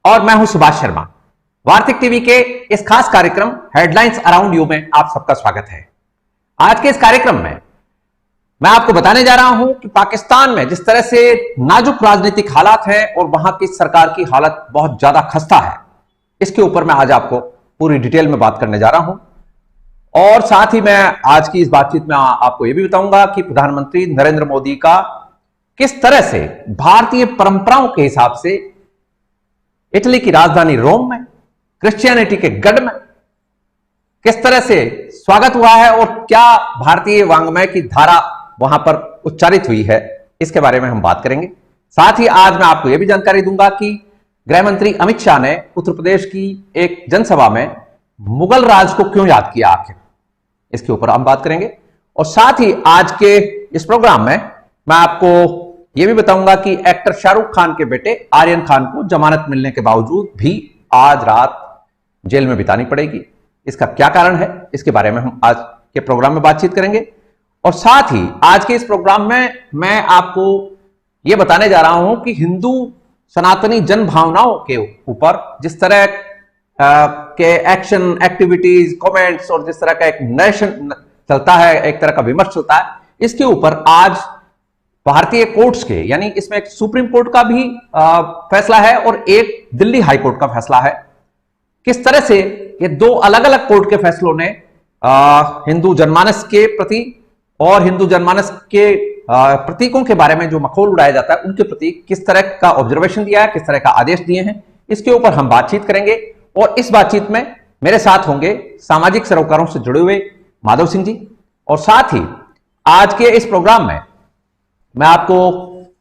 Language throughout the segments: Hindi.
और मैं हूं सुभाष शर्मा। वार्तिक टीवी के इस खास कार्यक्रम हेडलाइंस अराउंड यू में आप सबका स्वागत है। आज के इस कार्यक्रम में मैं आपको बताने जा रहा हूं कि पाकिस्तान में जिस तरह से नाजुक राजनीतिक हालात हैं और वहां की सरकार की हालत बहुत ज्यादा खस्ता है, इसके ऊपर मैं आज आपको पूरी डिटेल में बात करने जा रहा हूं। और साथ ही मैं आज की इस बातचीत में आपको यह भी बताऊंगा कि प्रधानमंत्री नरेंद्र मोदी का किस तरह से भारतीय परंपराओं के हिसाब से इटली की राजधानी रोम में क्रिश्चियनिटी के गढ़ में किस तरह से स्वागत हुआ है और क्या भारतीय वांग्मय की धारा वहां पर उच्चारित हुई है, इसके बारे में हम बात करेंगे। साथ ही आज मैं आपको यह भी जानकारी दूंगा कि गृह मंत्री अमित शाह ने उत्तर प्रदेश की एक जनसभा में मुगल राज को क्यों याद किया, आखिर इसके ऊपर हम बात करेंगे। और साथ ही आज के इस प्रोग्राम में मैं आपको यह भी बताऊंगा कि एक्टर शाहरुख खान के बेटे आर्यन खान को जमानत मिलने के बावजूद भी आज रात जेल में बितानी पड़ेगी। इसका क्या कारण है, इसके बारे में हम आज के प्रोग्राम में बातचीत करेंगे। और साथ ही आज के इस प्रोग्राम में मैं आपको यह बताने जा रहा हूं कि हिंदू सनातनी जन भावनाओं के ऊपर जिस तरह के एक्शन, एक्टिविटीज, कमेंट्स और जिस तरह का एक नरेशन चलता है, एक तरह का विमर्श चलता है, इसके ऊपर आज भारतीय कोर्ट्स के, यानी इसमें एक सुप्रीम कोर्ट का भी फैसला है और एक दिल्ली हाई कोर्ट का फैसला है। किस तरह से ये दो अलग अलग कोर्ट के फैसलों ने हिंदू जनमानस के प्रति और हिंदू जनमानस के प्रतीकों के बारे में जो मखौल उड़ाया जाता है उनके प्रति किस तरह का ऑब्जर्वेशन दिया है, किस तरह का आदेश दिए हैं, इसके ऊपर हम बातचीत करेंगे। और इस बातचीत में मेरे साथ होंगे सामाजिक सरोकारों से जुड़े हुए माधव सिंह जी। और साथ ही आज के इस प्रोग्राम में मैं आपको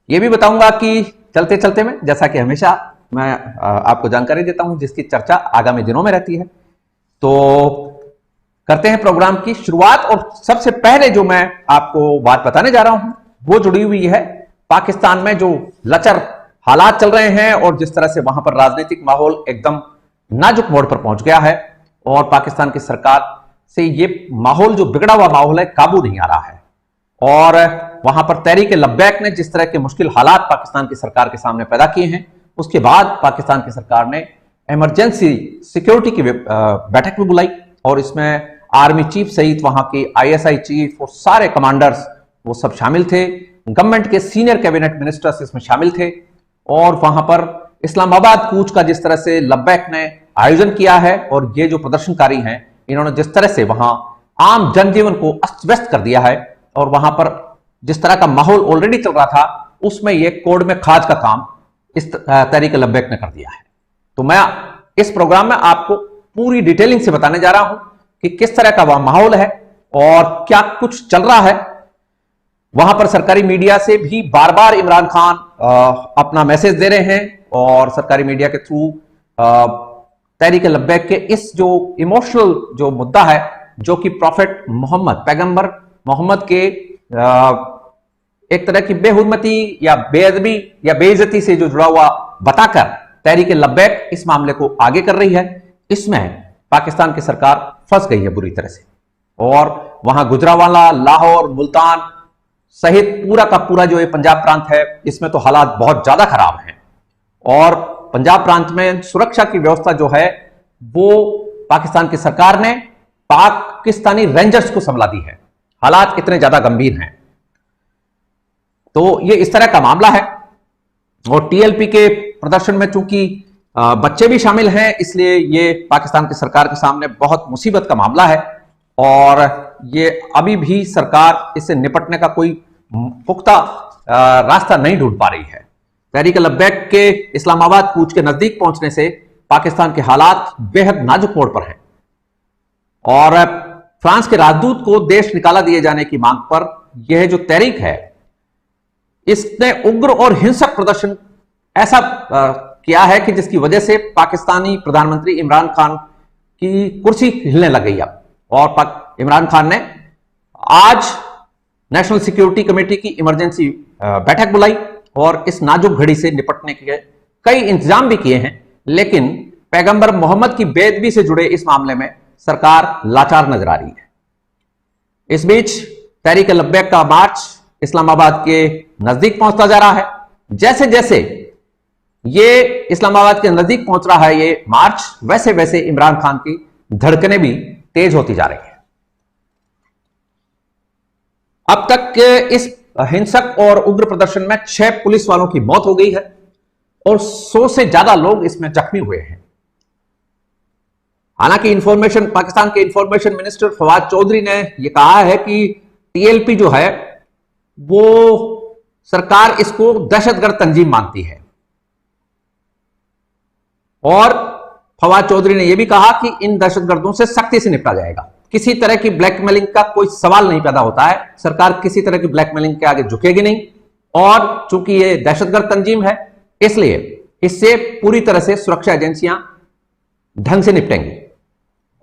यह भी बताऊंगा कि चलते चलते में, जैसा कि हमेशा मैं आपको जानकारी देता हूं जिसकी चर्चा आगामी दिनों में रहती है, तो करते हैं प्रोग्राम की शुरुआत। और सबसे पहले जो मैं आपको बात बताने जा रहा हूं वो जुड़ी हुई है पाकिस्तान में जो लचर हालात चल रहे हैं और जिस तरह से वहां पर राजनीतिक माहौल एकदम नाजुक मोड़ पर पहुंच गया है और पाकिस्तान की सरकार से ये माहौल, जो बिगड़ा हुआ माहौल है, काबू नहीं आ रहा है। और वहां पर तहरीक लब्बैक ने जिस तरह के मुश्किल हालात पाकिस्तान की सरकार के सामने पैदा किए हैं, उसके बाद पाकिस्तान की सरकार ने इमरजेंसी सिक्योरिटी की बैठक भी बुलाई और इसमें आर्मी चीफ सहित वहां के ISI चीफ और सारे कमांडर्स वो सब शामिल थे। गवर्नमेंट के सीनियर कैबिनेट मिनिस्टर्स इसमें शामिल थे और वहां पर इस्लामाबाद कूच का जिस तरह से लब्बैक ने आयोजन किया है और ये जो प्रदर्शनकारी हैं इन्होंने जिस तरह से वहां आम जनजीवन को अस्त व्यस्त कर दिया है और वहां पर जिस तरह का माहौल ऑलरेडी चल रहा था उसमें ये कोड में खाज का काम इस तहरीक लब्बैक ने कर दिया है। तो मैं इस प्रोग्राम में आपको पूरी डिटेलिंग से बताने जा रहा हूं कि किस तरह का वह माहौल है और क्या कुछ चल रहा है। वहां पर सरकारी मीडिया से भी बार बार इमरान खान अपना मैसेज दे रहे हैं और सरकारी मीडिया के थ्रू तहरीक लब्बैक के इस जो इमोशनल जो मुद्दा है, जो कि प्रॉफेट मोहम्मद, पैगंबर मोहम्मद के एक तरह की बेहुरमती या बेअदबी या बेइज्जती से जो जुड़ा हुआ बताकर तहरीक लब्बैक इस मामले को आगे कर रही है, इसमें पाकिस्तान की सरकार फंस गई है बुरी तरह से। और वहां गुजरांवाला, लाहौर, मुल्तान सहित पूरा का पूरा जो ये पंजाब प्रांत है, इसमें तो हालात बहुत ज्यादा खराब हैं। और पंजाब प्रांत में सुरक्षा की व्यवस्था जो है वो पाकिस्तान की सरकार ने पाकिस्तानी रेंजर्स को संभाला दी है। हालात इतने ज्यादा गंभीर हैं, तो ये इस तरह का मामला है। और TLP के प्रदर्शन में चूंकि बच्चे भी शामिल हैं, इसलिए ये पाकिस्तान की सरकार के सामने बहुत मुसीबत का मामला है और ये अभी भी सरकार इससे निपटने का कोई पुख्ता रास्ता नहीं ढूंढ पा रही है। तहरीक लब्बैक के इस्लामाबाद कूच के नजदीक पहुंचने से पाकिस्तान के हालात बेहद नाजुक मोड़ पर हैं और फ्रांस के राजदूत को देश निकाला दिए जाने की मांग पर यह जो तहरीक है, इसने उग्र और हिंसक प्रदर्शन ऐसा किया है कि जिसकी वजह से पाकिस्तानी प्रधानमंत्री इमरान खान की कुर्सी हिलने लग गई अब। और इमरान खान ने आज नेशनल सिक्योरिटी कमेटी की इमरजेंसी बैठक बुलाई और इस नाजुक घड़ी से निपटने के कई इंतजाम भी किए हैं, लेकिन पैगंबर मोहम्मद की बेअदबी से जुड़े इस मामले में सरकार लाचार नजर आ रही है। इस बीच तहरीक लब्बैक का मार्च इस्लामाबाद के नजदीक पहुंचता जा रहा है। जैसे जैसे ये इस्लामाबाद के नजदीक पहुंच रहा है ये मार्च, वैसे वैसे इमरान खान की धड़कनें भी तेज होती जा रही हैं। अब तक इस हिंसक और उग्र प्रदर्शन में 6 पुलिस वालों की मौत हो गई है और 100 से ज्यादा लोग इसमें जख्मी हुए हैं। हालांकि पाकिस्तान के इंफॉर्मेशन मिनिस्टर फवाद चौधरी ने यह कहा है कि टीएलपी जो है वो सरकार इसको दहशतगर्द तंजीम मानती है। और फवाद चौधरी ने यह भी कहा कि इन दहशतगर्दों से सख्ती से निपटा जाएगा। किसी तरह की ब्लैकमेलिंग का कोई सवाल नहीं पैदा होता है। सरकार किसी तरह की ब्लैकमेलिंग के आगे झुकेगी नहीं। और चूंकि यह दहशतगर्द तंजीम है, इसलिए इससे पूरी तरह से सुरक्षा एजेंसियां ढंग से निपटेंगी।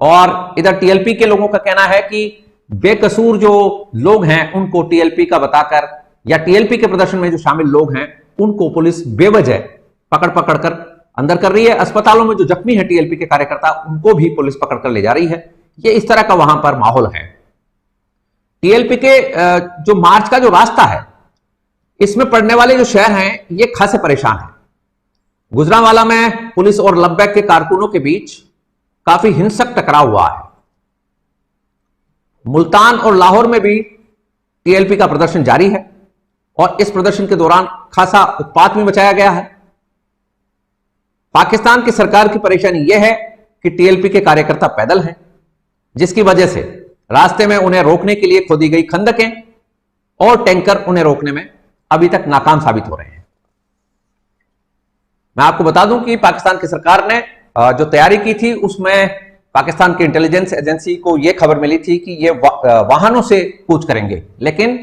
और इधर टीएलपी के लोगों का कहना है कि बेकसूर जो लोग हैं उनको टीएलपी का बताकर, या टीएलपी के प्रदर्शन में जो शामिल लोग हैं उनको पुलिस बेवजह पकड़ कर अंदर कर रही है। अस्पतालों में जो जख्मी है टीएलपी के कार्यकर्ता, उनको भी पुलिस पकड़कर ले जा रही है। ये इस तरह का वहां पर माहौल है। टीएलपी के जो मार्च का जो रास्ता है, इसमें पड़ने वाले जो शहर हैं ये खासे परेशान हैं। गुजरांवाला में पुलिस और लब्बैक के कारकुनों के बीच काफी हिंसक टकराव हुआ है। मुल्तान और लाहौर में भी टीएलपी का प्रदर्शन जारी है और इस प्रदर्शन के दौरान खासा उत्पात भी मचाया गया है। पाकिस्तान की सरकार की परेशानी यह है कि टीएलपी के कार्यकर्ता पैदल हैं, जिसकी वजह से रास्ते में उन्हें रोकने के लिए खोदी गई खंदकें और टैंकर उन्हें रोकने में अभी तक नाकाम साबित हो रहे हैं। मैं आपको बता दूं कि पाकिस्तान की सरकार ने जो तैयारी की थी उसमें पाकिस्तान की इंटेलिजेंस एजेंसी को यह खबर मिली थी कि ये वाहनों से कूच करेंगे, लेकिन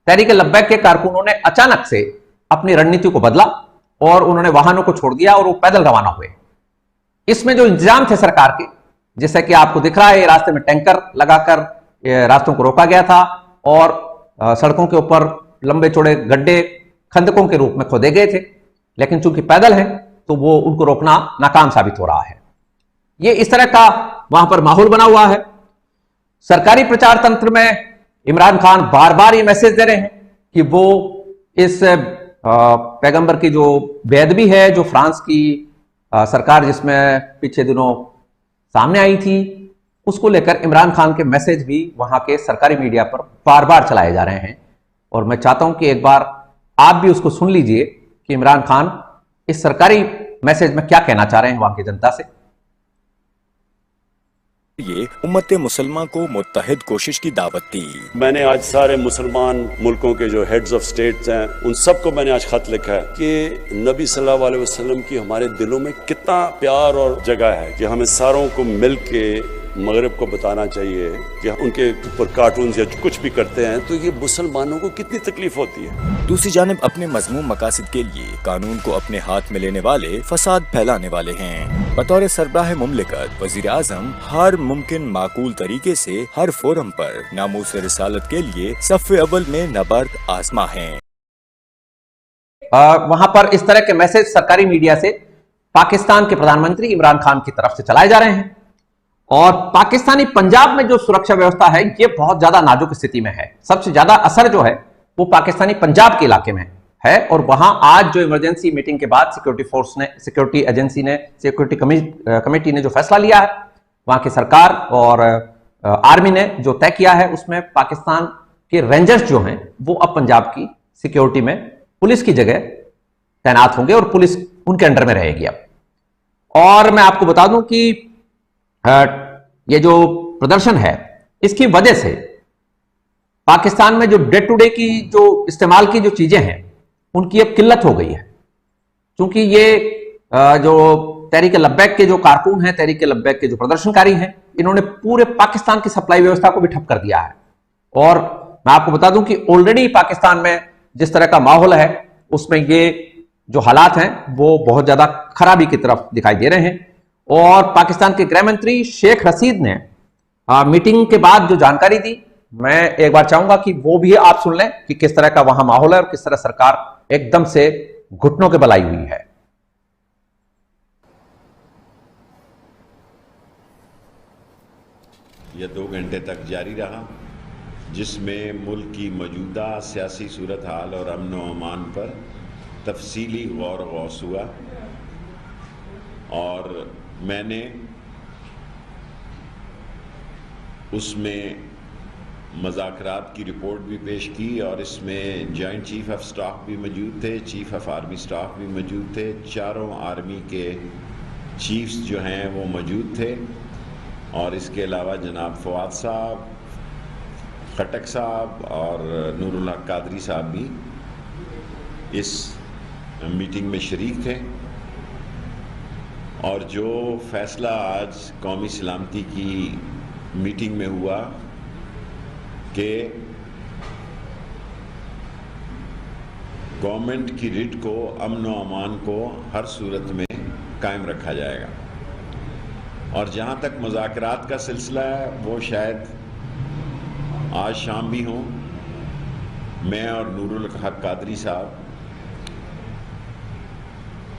तहरीक लब्बैक के कारकुनों ने अचानक से अपनी रणनीति को बदला और उन्होंने वाहनों को छोड़ दिया और वो पैदल रवाना हुए। इसमें जो इंतजाम थे सरकार के, जैसा कि आपको दिख रहा है, रास्ते में टैंकर लगाकर रास्तों को रोका गया था और सड़कों के ऊपर लंबे चौड़े गड्ढे खंदकों के रूप में खोदे गए थे, लेकिन चूंकि पैदल हैं तो वो उनको रोकना नाकाम साबित हो रहा है। ये इस तरह का वहां पर माहौल बना हुआ है। सरकारी प्रचार तंत्र में इमरान खान बार बार ये मैसेज दे रहे हैं कि वो इस पैगंबर की जो बेअदबी है, जो फ्रांस की सरकार जिसमें पिछले दिनों सामने आई थी, उसको लेकर इमरान खान के मैसेज भी वहां के सरकारी मीडिया पर बार बार चलाए जा रहे हैं। और मैं चाहता हूं कि एक बार आप भी उसको सुन लीजिए कि इमरान खान इस सरकारी मैसेज में क्या कहना चाह रहे हैं वहां की जनता से। ये उम्मत मुसलमान को मुत्तहिद कोशिश की दावत दी। मैंने आज सारे मुसलमान मुल्कों के जो हेड्स ऑफ स्टेट्स हैं उन सबको मैंने आज खत लिखा है कि नबी सल्लल्लाहु अलैहि वसल्लम की हमारे दिलों में कितना प्यार और जगह है कि हमें सारों को मिल के मगरब को बताना चाहिए कि उनके ऊपर कार्टून या कुछ भी करते हैं तो ये मुसलमानों को कितनी तकलीफ होती है। दूसरी जानिब अपने मजमूम मकासद के लिए कानून को अपने हाथ में लेने वाले फसाद फैलाने वाले हैं। बतौर सरबराह मुमलिकत वजीर आजम हर मुमकिन माकूल तरीके से हर फोरम पर नामूस रिसालत के लिए सफ़े अव्वल में नबर्द आजमा हैं। वहां पर इस तरह के मैसेज सरकारी मीडिया से पाकिस्तान के प्रधानमंत्री इमरान खान की तरफ से चलाए जा रहे हैं। और पाकिस्तानी पंजाब में जो सुरक्षा व्यवस्था है ये बहुत ज्यादा नाजुक स्थिति में है। सबसे ज्यादा असर जो है वो पाकिस्तानी पंजाब के इलाके में है। और वहां आज जो इमरजेंसी मीटिंग के बाद सिक्योरिटी एजेंसी ने, सिक्योरिटी कमेटी ने जो फैसला लिया है, वहां की सरकार और आर्मी ने जो तय किया है, उसमें पाकिस्तान के रेंजर्स जो हैं वो अब पंजाब की सिक्योरिटी में पुलिस की जगह तैनात होंगे और पुलिस उनके अंडर में रहेगी अब। और मैं आपको बता दूं कि ये जो प्रदर्शन है इसकी वजह से पाकिस्तान में जो डे टू डे की जो इस्तेमाल की जो चीजें हैं उनकी अब किल्लत हो गई है। क्योंकि ये जो तहरीक लब्बैक के जो कारकुन हैं, तहरीक लब्बैक के जो प्रदर्शनकारी हैं, इन्होंने पूरे पाकिस्तान की सप्लाई व्यवस्था को भी ठप कर दिया है। और मैं आपको बता दूं कि ऑलरेडी पाकिस्तान में जिस तरह का माहौल है उसमें ये जो हालात हैं वो बहुत ज्यादा खराबी की तरफ दिखाई दे रहे हैं। और पाकिस्तान के गृह मंत्री शेख रशीद ने मीटिंग के बाद जो जानकारी दी, मैं एक बार चाहूंगा कि वो भी आप सुन लें कि किस तरह का वहां माहौल है और किस तरह सरकार एकदम से घुटनों के बल आई हुई है। यह 2 घंटे तक जारी रहा, जिसमें मुल्क की मौजूदा सियासी सूरत हाल और अमन व अमान पर तफसीली गौर व गौस हुआ। और मैंने उसमें मुज़ाकरात की रिपोर्ट भी पेश की और इसमें जॉइंट चीफ ऑफ स्टाफ भी मौजूद थे, चीफ ऑफ आर्मी स्टाफ भी मौजूद थे, चारों आर्मी के चीफ्स जो हैं वो मौजूद थे और इसके अलावा जनाब फवाद साहब, खटक साहब और नूरुल हक कादरी साहब भी इस मीटिंग में शरीक थे। और जो फैसला आज कौमी सलामती की मीटिंग में हुआ कि गवर्नमेंट की रिट को, अमन व अमान को हर सूरत में कायम रखा जाएगा। और जहाँ तक मुज़ाकरात का सिलसिला है वो शायद आज शाम भी हों। मैं और नूरुल हक कादरी साहब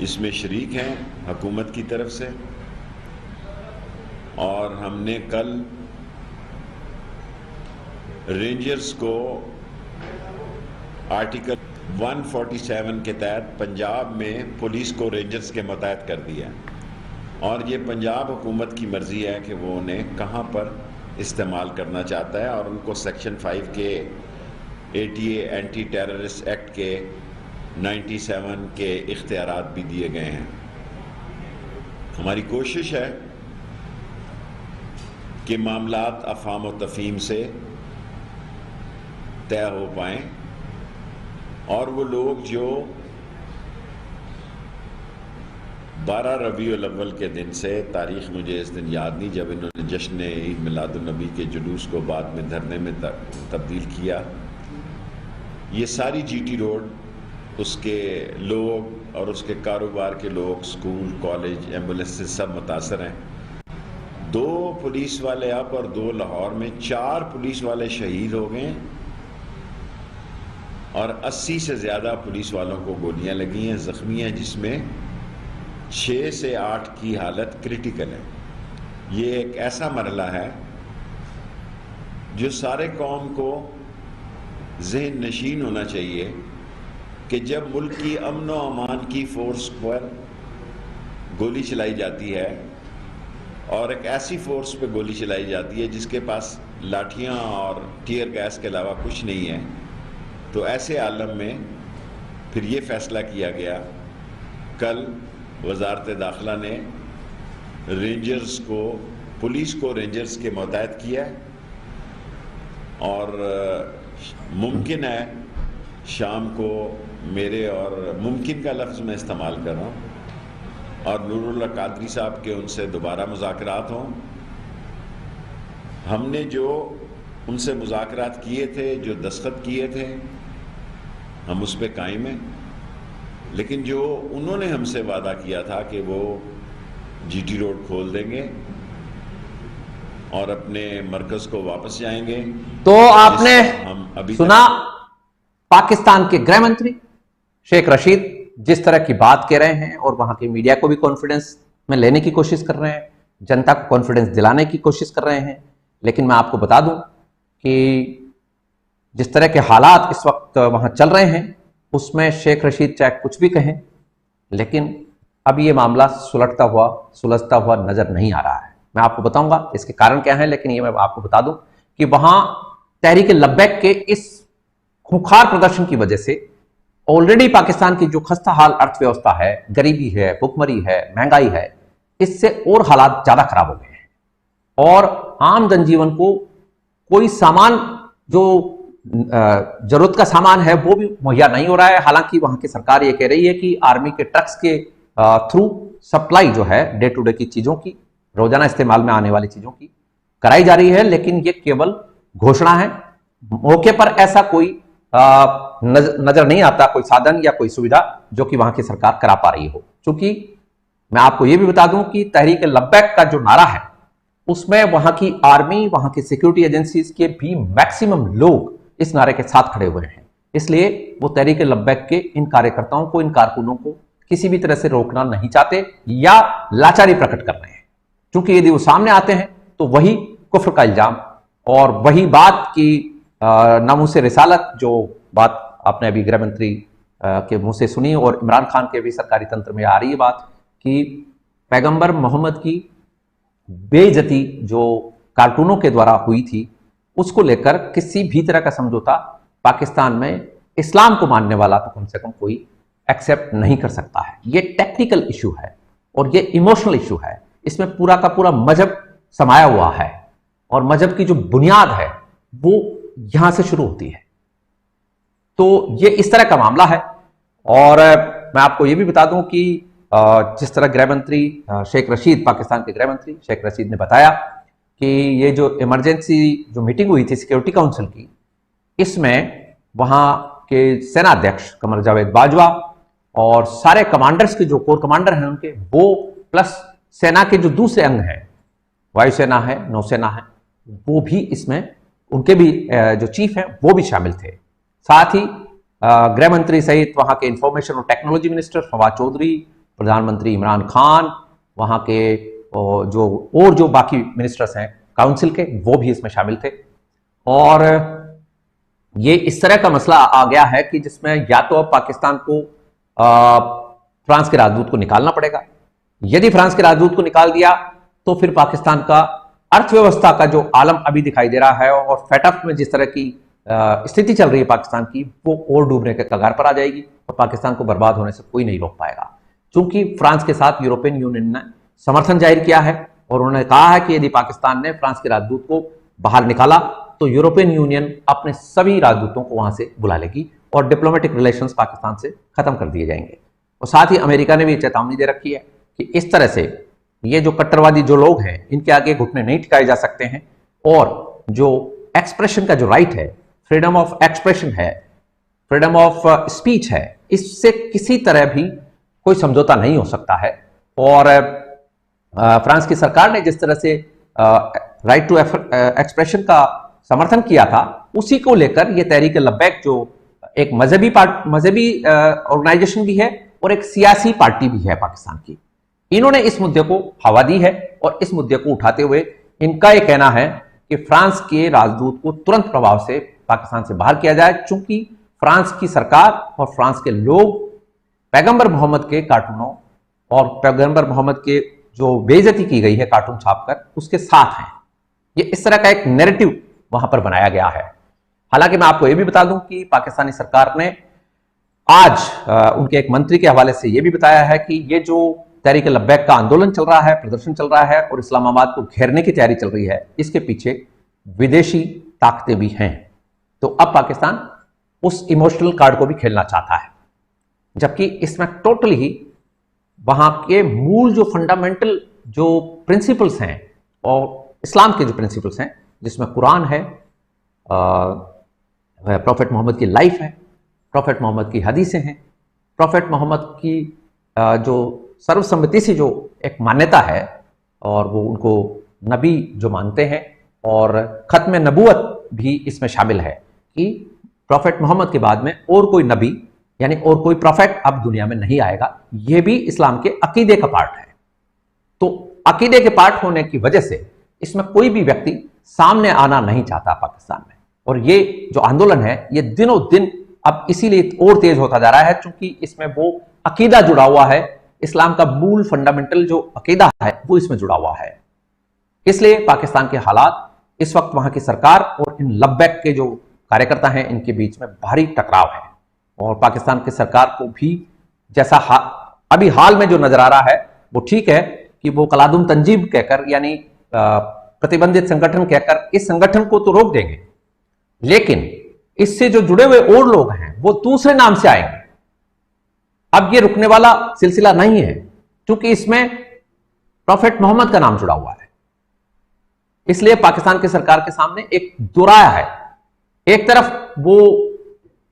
इसमें शरीक हैं हुकूमत की तरफ से। और हमने कल रेंजर्स को आर्टिकल 147 के तहत पंजाब में पुलिस को रेंजर्स के मुतहद कर दिया और ये पंजाब हुकूमत की मर्ज़ी है कि वो उन्हें कहाँ पर इस्तेमाल करना चाहता है। और उनको सेक्शन 5 के ATA एंटी टेररिस्ट एक्ट के 97 के इख्तियारात भी दिए गए हैं। हमारी कोशिश है कि मामलात अफ़ाम व तफ़हीम से तय हो पाएँ और वो लोग जो 12 रबीउल अव्वल के दिन से, तारीख़ मुझे इस दिन याद नहीं, जब इन्होंने जश्न ईद मिलादुन नबी के जुलूस को बाद में धरने में तब्दील किया, ये सारी GT रोड, उसके लोग और उसके कारोबार के लोग, स्कूल, कॉलेज, एम्बुलेंस से सब मुतासर हैं। 2 पुलिस वाले अब और 2 लाहौर में, 4 पुलिस वाले शहीद हो गए और 80 से ज़्यादा पुलिस वालों को गोलियां लगी हैं, ज़ख्मी हैं, जिसमें 6 से 8 की हालत क्रिटिकल है। ये एक ऐसा मरला है जो सारे कौम को ज़हन नशीन होना चाहिए कि जब मुल्क की अमन व अमान की फ़ोर्स पर गोली चलाई जाती है और एक ऐसी फ़ोर्स पे गोली चलाई जाती है जिसके पास लाठियाँ और टीयर गैस के अलावा कुछ नहीं है, तो ऐसे आलम में फिर ये फ़ैसला किया गया। कल वज़ारत दाखिला ने रेंजर्स को, पुलिस को रेंजर्स के मुतहद किया और मुमकिन है शाम को मेरे, और मुमकिन का लफ्ज़ मैं इस्तेमाल कर रहा हूँ, और नूरुल हक कादरी साहब के उनसे दोबारा मुज़ाकरात हों। हमने जो उनसे मुज़ाकरात किए थे, जो दस्तखत किए थे, हम उस पर कायम हैं। लेकिन जो उन्होंने हमसे वादा किया था कि वो GT रोड खोल देंगे और अपने मरकज़ को वापस जाएंगे, तो आपने हम अभी सुना पाकिस्तान के गृह मंत्री शेख रशीद जिस तरह की बात कह रहे हैं और वहां के मीडिया को भी कॉन्फिडेंस में लेने की कोशिश कर रहे हैं, जनता को कॉन्फिडेंस दिलाने की कोशिश कर रहे हैं। लेकिन मैं आपको बता दूं कि जिस तरह के हालात इस वक्त वहां चल रहे हैं उसमें शेख रशीद चाहे कुछ भी कहें, लेकिन अब ये मामला सुलझता हुआ नजर नहीं आ रहा है। मैं आपको बताऊंगा इसके कारण क्या है, लेकिन ये मैं आपको बता दूं कि वहां तहरीक लब्बैक के इस खूंखार प्रदर्शन की वजह से ऑलरेडी पाकिस्तान की जो खस्ता हाल अर्थव्यवस्था है, गरीबी है, भुखमरी है, महंगाई है, इससे और हालात ज्यादा खराब हो गए हैं और आम जनजीवन को कोई सामान, जो जरूरत का सामान है, वो भी मुहैया नहीं हो रहा है। हालांकि वहां की सरकार ये कह रही है कि आर्मी के ट्रक्स के थ्रू सप्लाई जो है डे टू डे की चीजों की, रोजाना इस्तेमाल में आने वाली चीजों की कराई जा रही है, लेकिन ये केवल घोषणा है। मौके पर ऐसा कोई नजर नहीं आता कोई साधन या कोई सुविधा जो कि वहां की सरकार करा पा रही हो। क्योंकि मैं आपको यह भी बता दूं कि तहरीक लब्बैक का जो नारा है उसमें वहां की आर्मी, वहां की सिक्योरिटी एजेंसीज के भी मैक्सिमम लोग इस नारे के साथ खड़े हुए हैं। इसलिए वो तहरीक लब्बैक के इन कार्यकर्ताओं को, इन कारकुनों को किसी भी तरह से रोकना नहीं चाहते या लाचारी प्रकट कर रहे हैं। क्योंकि यदि वो सामने आते हैं तो वही कुफ्र का इल्जाम और वही बात की नामूसे रिसालत, जो बात आपने अभी गृह मंत्री के मुंह से सुनी और इमरान खान के भी सरकारी तंत्र में आ रही है बात कि पैगंबर मोहम्मद की बेइज्जती जो कार्टूनों के द्वारा हुई थी, उसको लेकर किसी भी तरह का समझौता पाकिस्तान में इस्लाम को मानने वाला तो कम से कम कोई एक्सेप्ट नहीं कर सकता है। ये टेक्निकल इशू है और ये इमोशनल इशू है। इसमें पूरा का पूरा मजहब समाया हुआ है और मजहब की जो बुनियाद है वो यहां से शुरू होती है। तो ये इस तरह का मामला है। और मैं आपको ये भी बता दूं कि जिस तरह गृह मंत्री शेख रशीद, पाकिस्तान के गृह मंत्री शेख रशीद ने बताया कि ये जो इमरजेंसी जो मीटिंग हुई थी सिक्योरिटी काउंसिल की, इसमें वहां के सेना अध्यक्ष कमर जावेद बाजवा और सारे कमांडर्स के जो कोर कमांडर हैं उनके, वो प्लस सेना के जो दूसरे अंग हैं, वायुसेना है, नौसेना है, वो भी इसमें, उनके भी जो चीफ हैं वो भी शामिल थे। साथ ही गृह मंत्री सहित वहां के इंफॉर्मेशन और टेक्नोलॉजी मिनिस्टर फवाद चौधरी, प्रधानमंत्री इमरान खान, वहां के जो बाकी मिनिस्टर्स हैं काउंसिल के, वो भी इसमें शामिल थे। और ये इस तरह का मसला आ गया है कि जिसमें या तो अब पाकिस्तान को फ्रांस के राजदूत को निकालना पड़ेगा। यदि फ्रांस के राजदूत को निकाल दिया तो फिर पाकिस्तान का अर्थव्यवस्था का जो आलम अभी दिखाई दे रहा है और फेटअप में जिस तरह की स्थिति चल रही है पाकिस्तान की, वो और डूबने के कगार पर आ जाएगी और पाकिस्तान को बर्बाद होने से कोई नहीं रोक पाएगा। क्योंकि फ्रांस के साथ यूरोपियन यूनियन ने समर्थन जाहिर किया है और उन्होंने कहा है कि यदि पाकिस्तान ने फ्रांस के राजदूत को बाहर निकाला तो यूरोपियन यूनियन अपने सभी राजदूतों को वहां से बुला लेगी और डिप्लोमेटिक रिलेशंस पाकिस्तान से खत्म कर दिए जाएंगे। और साथ ही अमेरिका ने भी चेतावनी दे रखी है कि इस तरह से ये जो कट्टरवादी जो लोग हैं, इनके आगे घुटने नहीं टिकाए जा सकते हैं। और जो एक्सप्रेशन का जो राइट है, फ्रीडम ऑफ एक्सप्रेशन है, फ्रीडम ऑफ स्पीच है, इससे किसी तरह भी कोई समझौता नहीं हो सकता है। और फ्रांस की सरकार ने जिस तरह से राइट टू एक्सप्रेशन का समर्थन किया था, उसी को लेकर ये तहरीक लब्बैक जो एक मजहबी ऑर्गेनाइजेशन भी है और एक सियासी पार्टी भी है पाकिस्तान की, इन्होंने इस मुद्दे को हवा दी है। और इस मुद्दे को उठाते हुए इनका यह कहना है कि फ्रांस के राजदूत को तुरंत प्रभाव से पाकिस्तान से बाहर किया जाए, चूंकि फ्रांस की सरकार और फ्रांस के लोग पैगंबर मोहम्मद के कार्टूनों और पैगंबर मोहम्मद के जो बेइज्जती की गई है कार्टून छापकर, उसके साथ हैं। ये इस तरह का एक नैरेटिव वहां पर बनाया गया है। हालांकि मैं आपको यह भी बता दूं कि पाकिस्तानी सरकार ने आज उनके एक मंत्री के हवाले से यह भी बताया है कि ये जो तहरीक लब्बैक का आंदोलन चल रहा है, प्रदर्शन चल रहा है और इस्लामाबाद को घेरने की तैयारी चल रही है, इसके पीछे विदेशी ताकतें भी हैं। तो अब पाकिस्तान उस इमोशनल कार्ड को भी खेलना चाहता है, जबकि इसमें टोटली ही वहां के मूल जो फंडामेंटल जो प्रिंसिपल्स हैं और इस्लाम के जो प्रिंसिपल्स हैं, जिसमें कुरान है, प्रॉफेट मोहम्मद की लाइफ है, प्रॉफेट मोहम्मद की हदीसें हैं, प्रॉफेट मोहम्मद की जो सर्वसम्मति से जो एक मान्यता है और वो उनको नबी जो मानते हैं, और खत्म नबूवत भी इसमें शामिल है कि प्रॉफेट मोहम्मद के बाद में और कोई नबी यानी और कोई प्रॉफेट अब दुनिया में नहीं आएगा। यह भी इस्लाम के अकीदे का पार्ट है। तो अकीदे के पार्ट होने की वजह से इसमें कोई भी व्यक्ति सामने आना नहीं चाहता पाकिस्तान में। और ये जो आंदोलन है ये दिनों दिन अब इसीलिए और तेज होता जा रहा है, क्योंकि इसमें वो अकीदा जुड़ा हुआ है, इस्लाम का मूल फंडामेंटल जो अकीदा है वो इसमें जुड़ा हुआ है। इसलिए पाकिस्तान के हालात इस वक्त वहां की सरकार और इन लब्बैक के जो कार्यकर्ता हैं इनके बीच में भारी टकराव है। और पाकिस्तान की सरकार को भी जैसा अभी हाल में जो नजर आ रहा है वो ठीक है कि वो कलादुम तंजीब कहकर यानी प्रतिबंधित संगठन कहकर इस संगठन को तो रोक देंगे, लेकिन इससे जो जुड़े हुए और लोग हैं वो दूसरे नाम से आएंगे। अब ये रुकने वाला सिलसिला नहीं है, क्योंकि इसमें प्रॉफेट मोहम्मद का नाम जुड़ा हुआ है। इसलिए पाकिस्तान की सरकार के सामने एक दुराया है। एक तरफ वो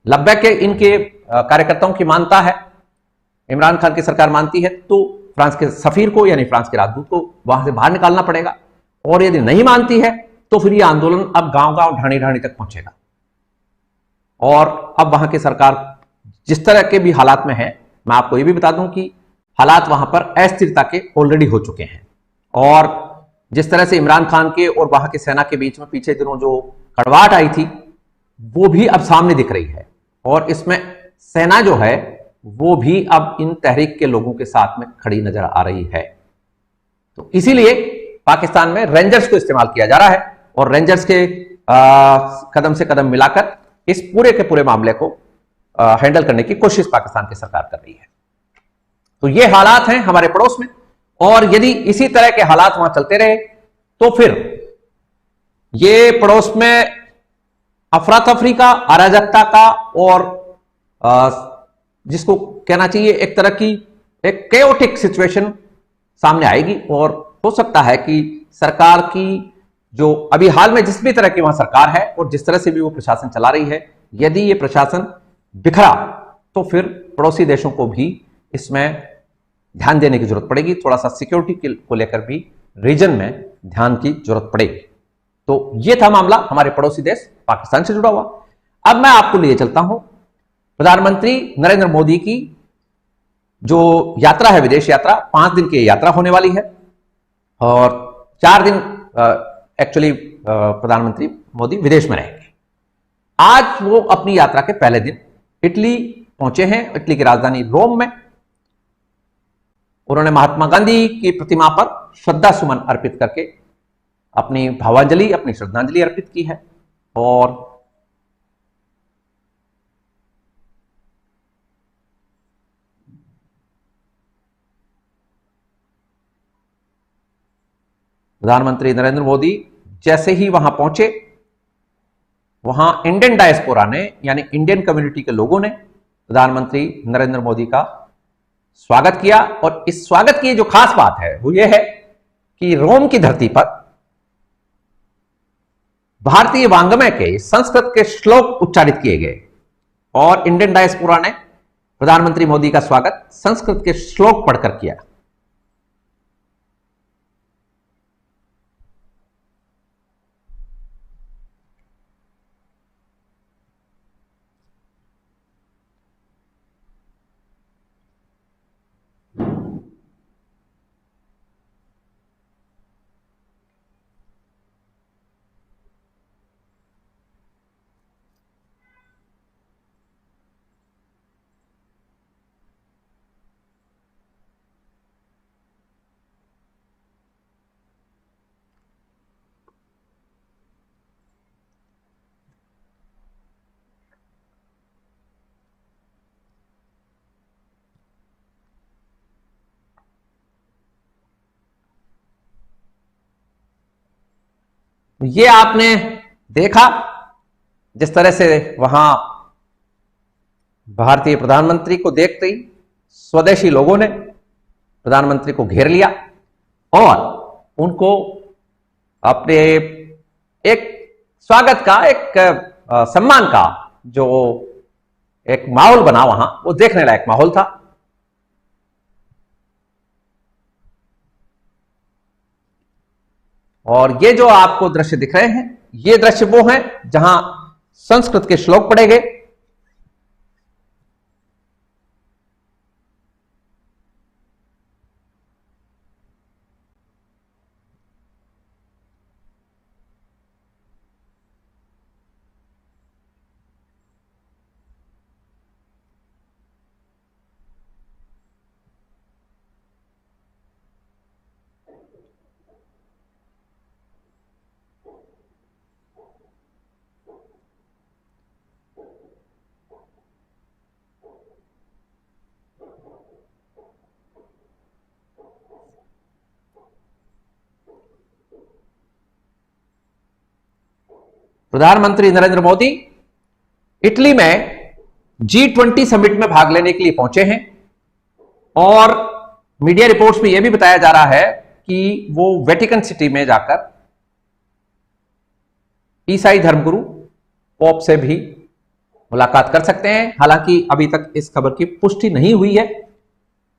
लब्बैक के इनके कार्यकर्ताओं की मानता है, इमरान खान की सरकार मानती है, तो फ्रांस के सफीर को यानी फ्रांस के राजदूत को वहां से बाहर निकालना पड़ेगा। और यदि नहीं मानती है तो फिर यह आंदोलन अब गांव-गांव, ढाणी-ढाणी तक पहुंचेगा। और अब वहां की सरकार जिस तरह के भी हालात में है, मैं आपको यह भी बता दूं कि हालात वहां पर अस्थिरता के ऑलरेडी हो चुके हैं। और जिस तरह से इमरान खान के और वहां की सेना के बीच में पीछे दिनों जो कड़वाहट आई थी वो भी अब सामने दिख रही है। और इसमें सेना जो है वो भी अब इन तहरीक के लोगों के साथ में खड़ी नजर आ रही है। तो इसीलिए पाकिस्तान में रेंजर्स को इस्तेमाल किया जा रहा है और रेंजर्स के कदम से कदम मिलाकर इस पूरे के पूरे मामले को हैंडल करने की कोशिश पाकिस्तान की सरकार कर रही है। तो ये हालात हैं हमारे पड़ोस में, और यदि इसी तरह के हालात वहां चलते रहे तो फिर ये पड़ोस में अफरा तफरी का, अराजकता का और जिसको कहना चाहिए एक तरह की एक केओटिक सिचुएशन सामने आएगी। और हो सकता है कि सरकार की जो अभी हाल में जिस भी तरह की वहां सरकार है और जिस तरह से भी वो प्रशासन चला रही है, यदि ये प्रशासन बिखरा तो फिर पड़ोसी देशों को भी इसमें ध्यान देने की जरूरत पड़ेगी। थोड़ा सा सिक्योरिटी को लेकर भी रीजन में ध्यान की जरूरत पड़ेगी। तो यह था मामला हमारे पड़ोसी देश पाकिस्तान से जुड़ा हुआ। अब मैं आपको लिए चलता हूं प्रधानमंत्री नरेंद्र मोदी की जो यात्रा है, विदेश यात्रा, 5 दिन की यात्रा होने वाली है और 4 दिन एक्चुअली प्रधानमंत्री मोदी विदेश में रहेंगे। आज वो अपनी यात्रा के पहले दिन इटली पहुंचे हैं। इटली की राजधानी रोम में उन्होंने महात्मा गांधी की प्रतिमा पर श्रद्धा सुमन अर्पित करके अपनी भावांजलि, अपनी श्रद्धांजलि अर्पित की है। और प्रधानमंत्री नरेंद्र मोदी जैसे ही वहां पहुंचे, वहां इंडियन डायस्पोरा ने, यानी इंडियन कम्युनिटी के लोगों ने प्रधानमंत्री नरेंद्र मोदी का स्वागत किया। और इस स्वागत की जो खास बात है वो ये है कि रोम की धरती पर भारतीय वांग्मय के, संस्कृत के श्लोक उच्चारित किए गए और इंडियन डायस्पोरा ने प्रधानमंत्री मोदी का स्वागत संस्कृत के श्लोक पढ़कर किया। ये आपने देखा जिस तरह से वहां भारतीय प्रधानमंत्री को देखते ही स्वदेशी लोगों ने प्रधानमंत्री को घेर लिया और उनको अपने एक स्वागत का, एक सम्मान का जो एक माहौल बना वहां, वो देखने लायक माहौल था। और ये जो आपको दृश्य दिख रहे हैं, ये दृश्य वो हैं जहां संस्कृत के श्लोक पढ़े गए। प्रधानमंत्री नरेंद्र मोदी इटली में G20 समिट में भाग लेने के लिए पहुंचे हैं और मीडिया रिपोर्ट्स में यह भी बताया जा रहा है कि वो वेटिकन सिटी में जाकर ईसाई धर्मगुरु पोप से भी मुलाकात कर सकते हैं। हालांकि अभी तक इस खबर की पुष्टि नहीं हुई है,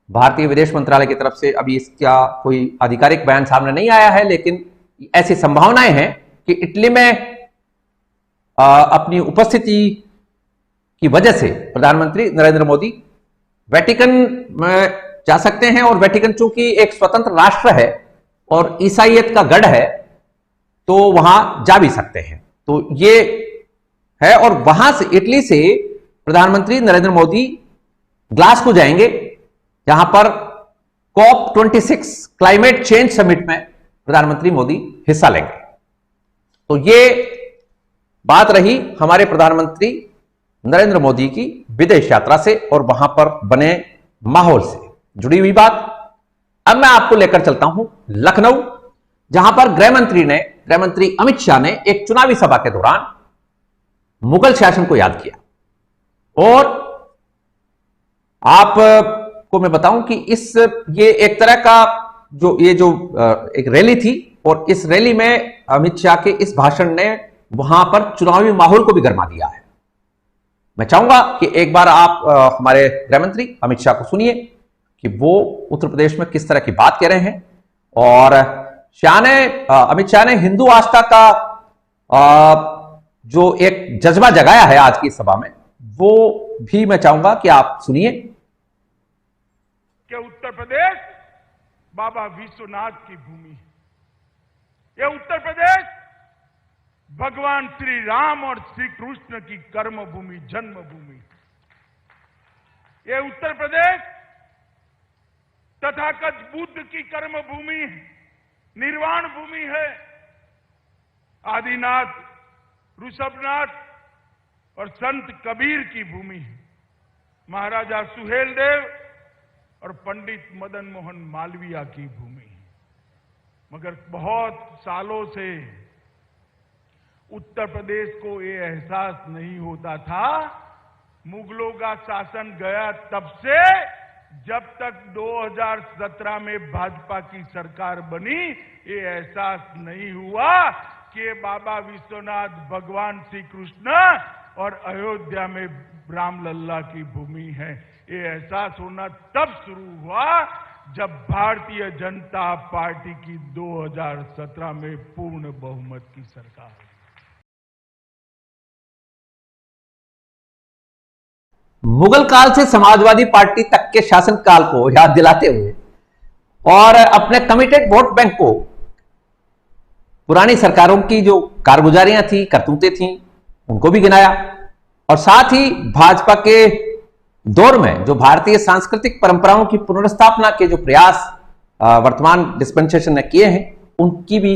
भारतीय विदेश मंत्रालय की तरफ से अभी इसका कोई आधिकारिक बयान सामने नहीं आया है, लेकिन ऐसी संभावनाएं हैं कि इटली में अपनी उपस्थिति की वजह से प्रधानमंत्री नरेंद्र मोदी वेटिकन में जा सकते हैं। और वेटिकन चूंकि एक स्वतंत्र राष्ट्र है और ईसाईयत का गढ़ है, तो वहां जा भी सकते हैं। तो ये है। और वहां से, इटली से प्रधानमंत्री नरेंद्र मोदी ग्लासगो जाएंगे, जहां पर COP26 क्लाइमेट चेंज समिट में प्रधानमंत्री मोदी हिस्सा लेंगे। तो ये बात रही हमारे प्रधानमंत्री नरेंद्र मोदी की विदेश यात्रा से और वहां पर बने माहौल से जुड़ी हुई बात। अब मैं आपको लेकर चलता हूं लखनऊ, जहां पर गृह मंत्री अमित शाह ने एक चुनावी सभा के दौरान मुगल शासन को याद किया। और आपको मैं बताऊं कि ये एक तरह का एक रैली थी और इस रैली में अमित शाह के इस भाषण ने वहां पर चुनावी माहौल को भी गर्मा दिया है। मैं चाहूंगा कि एक बार आप हमारे गृह मंत्री अमित शाह को सुनिए कि वो उत्तर प्रदेश में किस तरह की बात कह रहे हैं। और अमित शाह ने हिंदू आस्था का जो एक जज्बा जगाया है आज की सभा में, वो भी मैं चाहूंगा कि आप सुनिए। कि उत्तर प्रदेश बाबा विश्वनाथ की भूमि है। यह उत्तर प्रदेश भगवान श्री राम और श्री कृष्ण की कर्म भूमि, जन्मभूमि। यह उत्तर प्रदेश तथागत बुद्ध की कर्म भूमि, निर्वाण भूमि है। आदिनाथ, ऋषभनाथ और संत कबीर की भूमि है। महाराजा सुहेल देव और पंडित मदन मोहन मालवीय की भूमि है। मगर बहुत सालों से उत्तर प्रदेश को ये एहसास नहीं होता था। मुगलों का शासन गया तब से, जब तक 2017 में भाजपा की सरकार बनी, ये एहसास नहीं हुआ कि बाबा विश्वनाथ भगवान श्री कृष्ण और अयोध्या में रामलल्ला की भूमि है। ये एहसास होना तब शुरू हुआ जब भारतीय जनता पार्टी की 2017 में पूर्ण बहुमत की सरकार हुई। मुगल काल से समाजवादी पार्टी तक के शासनकाल को याद दिलाते हुए और अपने कमिटेड वोट बैंक को पुरानी सरकारों की जो कारगुजारियां थी, करतूतें थी, उनको भी गिनाया। और साथ ही भाजपा के दौर में जो भारतीय सांस्कृतिक परंपराओं की पुनर्स्थापना के जो प्रयास वर्तमान डिस्पेंसेशन ने किए हैं, उनकी भी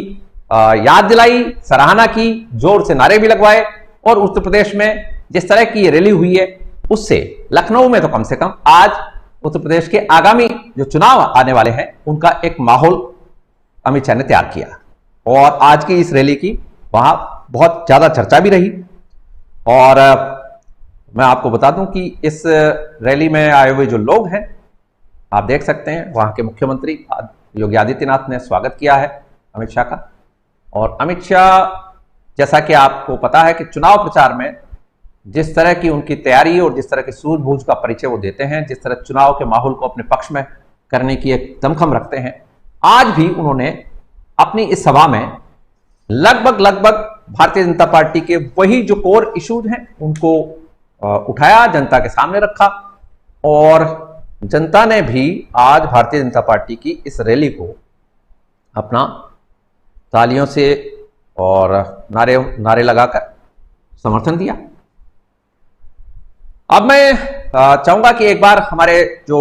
याद दिलाई, सराहना की, जोर से नारे भी लगवाए। और उत्तर प्रदेश में जिस तरह की ये रैली हुई है, उससे लखनऊ में तो कम से कम आज उत्तर प्रदेश के आगामी जो चुनाव आने वाले हैं, उनका एक माहौल अमित शाह ने तैयार किया। और आज की इस रैली की वहां बहुत ज्यादा चर्चा भी रही। और मैं आपको बता दूं कि इस रैली में आए हुए जो लोग हैं, आप देख सकते हैं, वहां के मुख्यमंत्री योगी आदित्यनाथ ने स्वागत किया है अमित शाह का। और अमित शाह, जैसा कि आपको पता है कि चुनाव प्रचार में जिस तरह की उनकी तैयारी और जिस तरह की सूझबूझ का परिचय वो देते हैं, जिस तरह चुनाव के माहौल को अपने पक्ष में करने की एक दमखम रखते हैं, आज भी उन्होंने अपनी इस सभा में लगभग भारतीय जनता पार्टी के वही जो कोर इश्यूज हैं उनको उठाया, जनता के सामने रखा। और जनता ने भी आज भारतीय जनता पार्टी की इस रैली को अपना तालियों से और नारे लगाकर समर्थन दिया। अब मैं चाहूंगा कि एक बार हमारे जो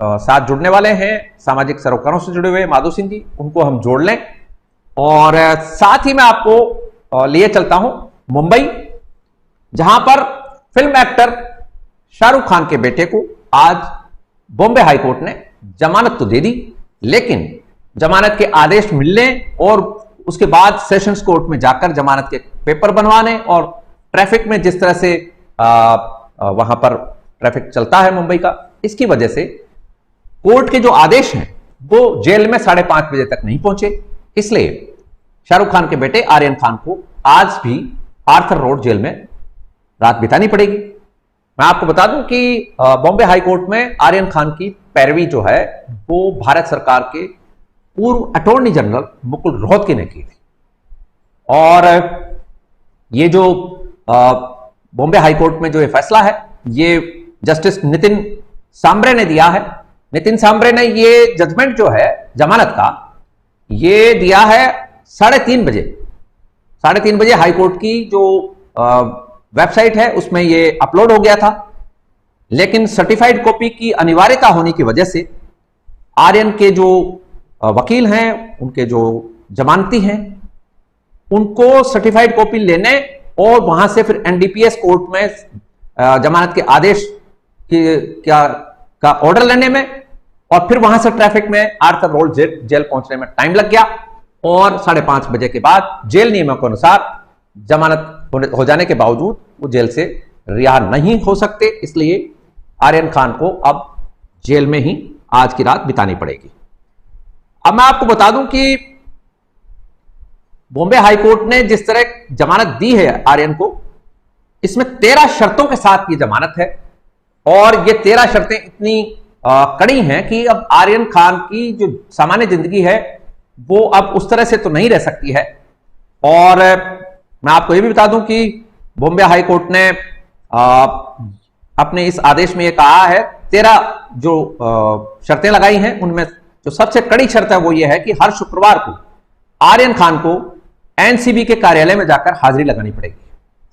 साथ जुड़ने वाले हैं सामाजिक सरोकारों से जुड़े हुए माधो सिंह जी, उनको हम जोड़ लें। और साथ ही मैं आपको लिए चलता हूं मुंबई, जहां पर फिल्म एक्टर शाहरुख खान के बेटे को आज बॉम्बे हाईकोर्ट ने जमानत तो दे दी, लेकिन जमानत के आदेश मिलने और उसके बाद सेशंस कोर्ट में जाकर जमानत के पेपर बनवाने और ट्रैफिक में जिस तरह से वहां पर ट्रैफिक चलता है मुंबई का, इसकी वजह से कोर्ट के जो आदेश हैं वो जेल में 5:30 बजे तक नहीं पहुंचे। इसलिए शाहरुख खान के बेटे आर्यन खान को आज भी आर्थर रोड जेल में रात बितानी पड़ेगी। मैं आपको बता दूं कि बॉम्बे हाईकोर्ट में आर्यन खान की पैरवी जो है वो भारत सरकार के पूर्व अटॉर्नी जनरल मुकुल रोहतगी ने की थी। और ये जो बॉम्बे हाईकोर्ट में जो ये फैसला है, ये जस्टिस नितिन सांबरे ने दिया है। नितिन सांबरे ने ये जजमेंट जो है जमानत का, ये दिया है 3:30 बजे। 3:30 बजे हाईकोर्ट की जो वेबसाइट है उसमें ये अपलोड हो गया था, लेकिन सर्टिफाइड कॉपी की अनिवार्यता होने की वजह से आर्यन के जो वकील हैं, उनके जो जमानती हैं, उनको सर्टिफाइड कॉपी लेने और वहां से फिर एनडीपीएस कोर्ट में जमानत के आदेश का ऑर्डर लेने में, और फिर वहां से ट्रैफिक में आर्थर रोड जेल पहुंचने में टाइम लग गया। और 5:30 बजे के बाद जेल नियमों के अनुसार जमानत हो जाने के बावजूद वो जेल से रिहा नहीं हो सकते, इसलिए आर्यन खान को अब जेल में ही आज की रात बितानी पड़ेगी। अब मैं आपको बता दूं कि बॉम्बे हाईकोर्ट ने जिस तरह जमानत दी है आर्यन को, इसमें 13 शर्तों के साथ ये जमानत है, और ये 13 शर्तें इतनी कड़ी हैं कि अब आर्यन खान की जो सामान्य जिंदगी है वो अब उस तरह से तो नहीं रह सकती है। और मैं आपको ये भी बता दूं कि बॉम्बे हाईकोर्ट ने अपने इस आदेश में ये कहा है, 13 जो शर्तें लगाई हैं, उनमें जो सबसे कड़ी शर्त है वो ये है कि हर शुक्रवार को आर्यन खान को एनसीबी के कार्यालय में जाकर हाजिरी लगानी पड़ेगी।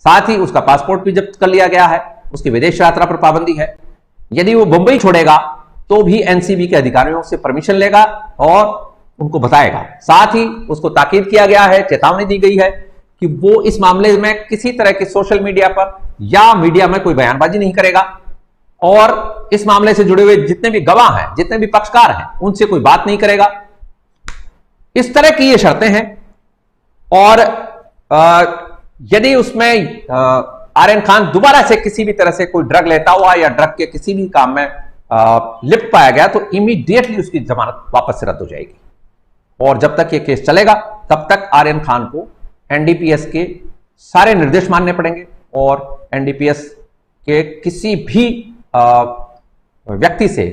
साथ ही उसका पासपोर्ट भी जब्त कर लिया गया है, उसकी विदेश यात्रा पर पाबंदी है। यदि वो मुंबई छोड़ेगा तो भी एनसीबी के अधिकारियों से परमिशन लेगा और उनको बताएगा। साथ ही उसको ताकीद किया गया है, चेतावनी दी गई है कि वो इस मामले में किसी तरह की सोशल मीडिया पर या मीडिया में कोई बयानबाजी नहीं करेगा, और इस मामले से जुड़े हुए जितने भी गवाह हैं, जितने भी पक्षकार हैं, उनसे कोई बात नहीं करेगा। इस तरह की ये शर्तें हैं। और यदि उसमें आर्यन खान दोबारा से किसी भी तरह से कोई ड्रग लेता हुआ या ड्रग के किसी भी काम में लिप्त पाया गया तो इमीडिएटली उसकी जमानत वापस से रद्द हो जाएगी। और जब तक ये केस चलेगा तब तक आर्यन खान को एनडीपीएस के सारे निर्देश मानने पड़ेंगे, और एनडीपीएस के किसी भी व्यक्ति से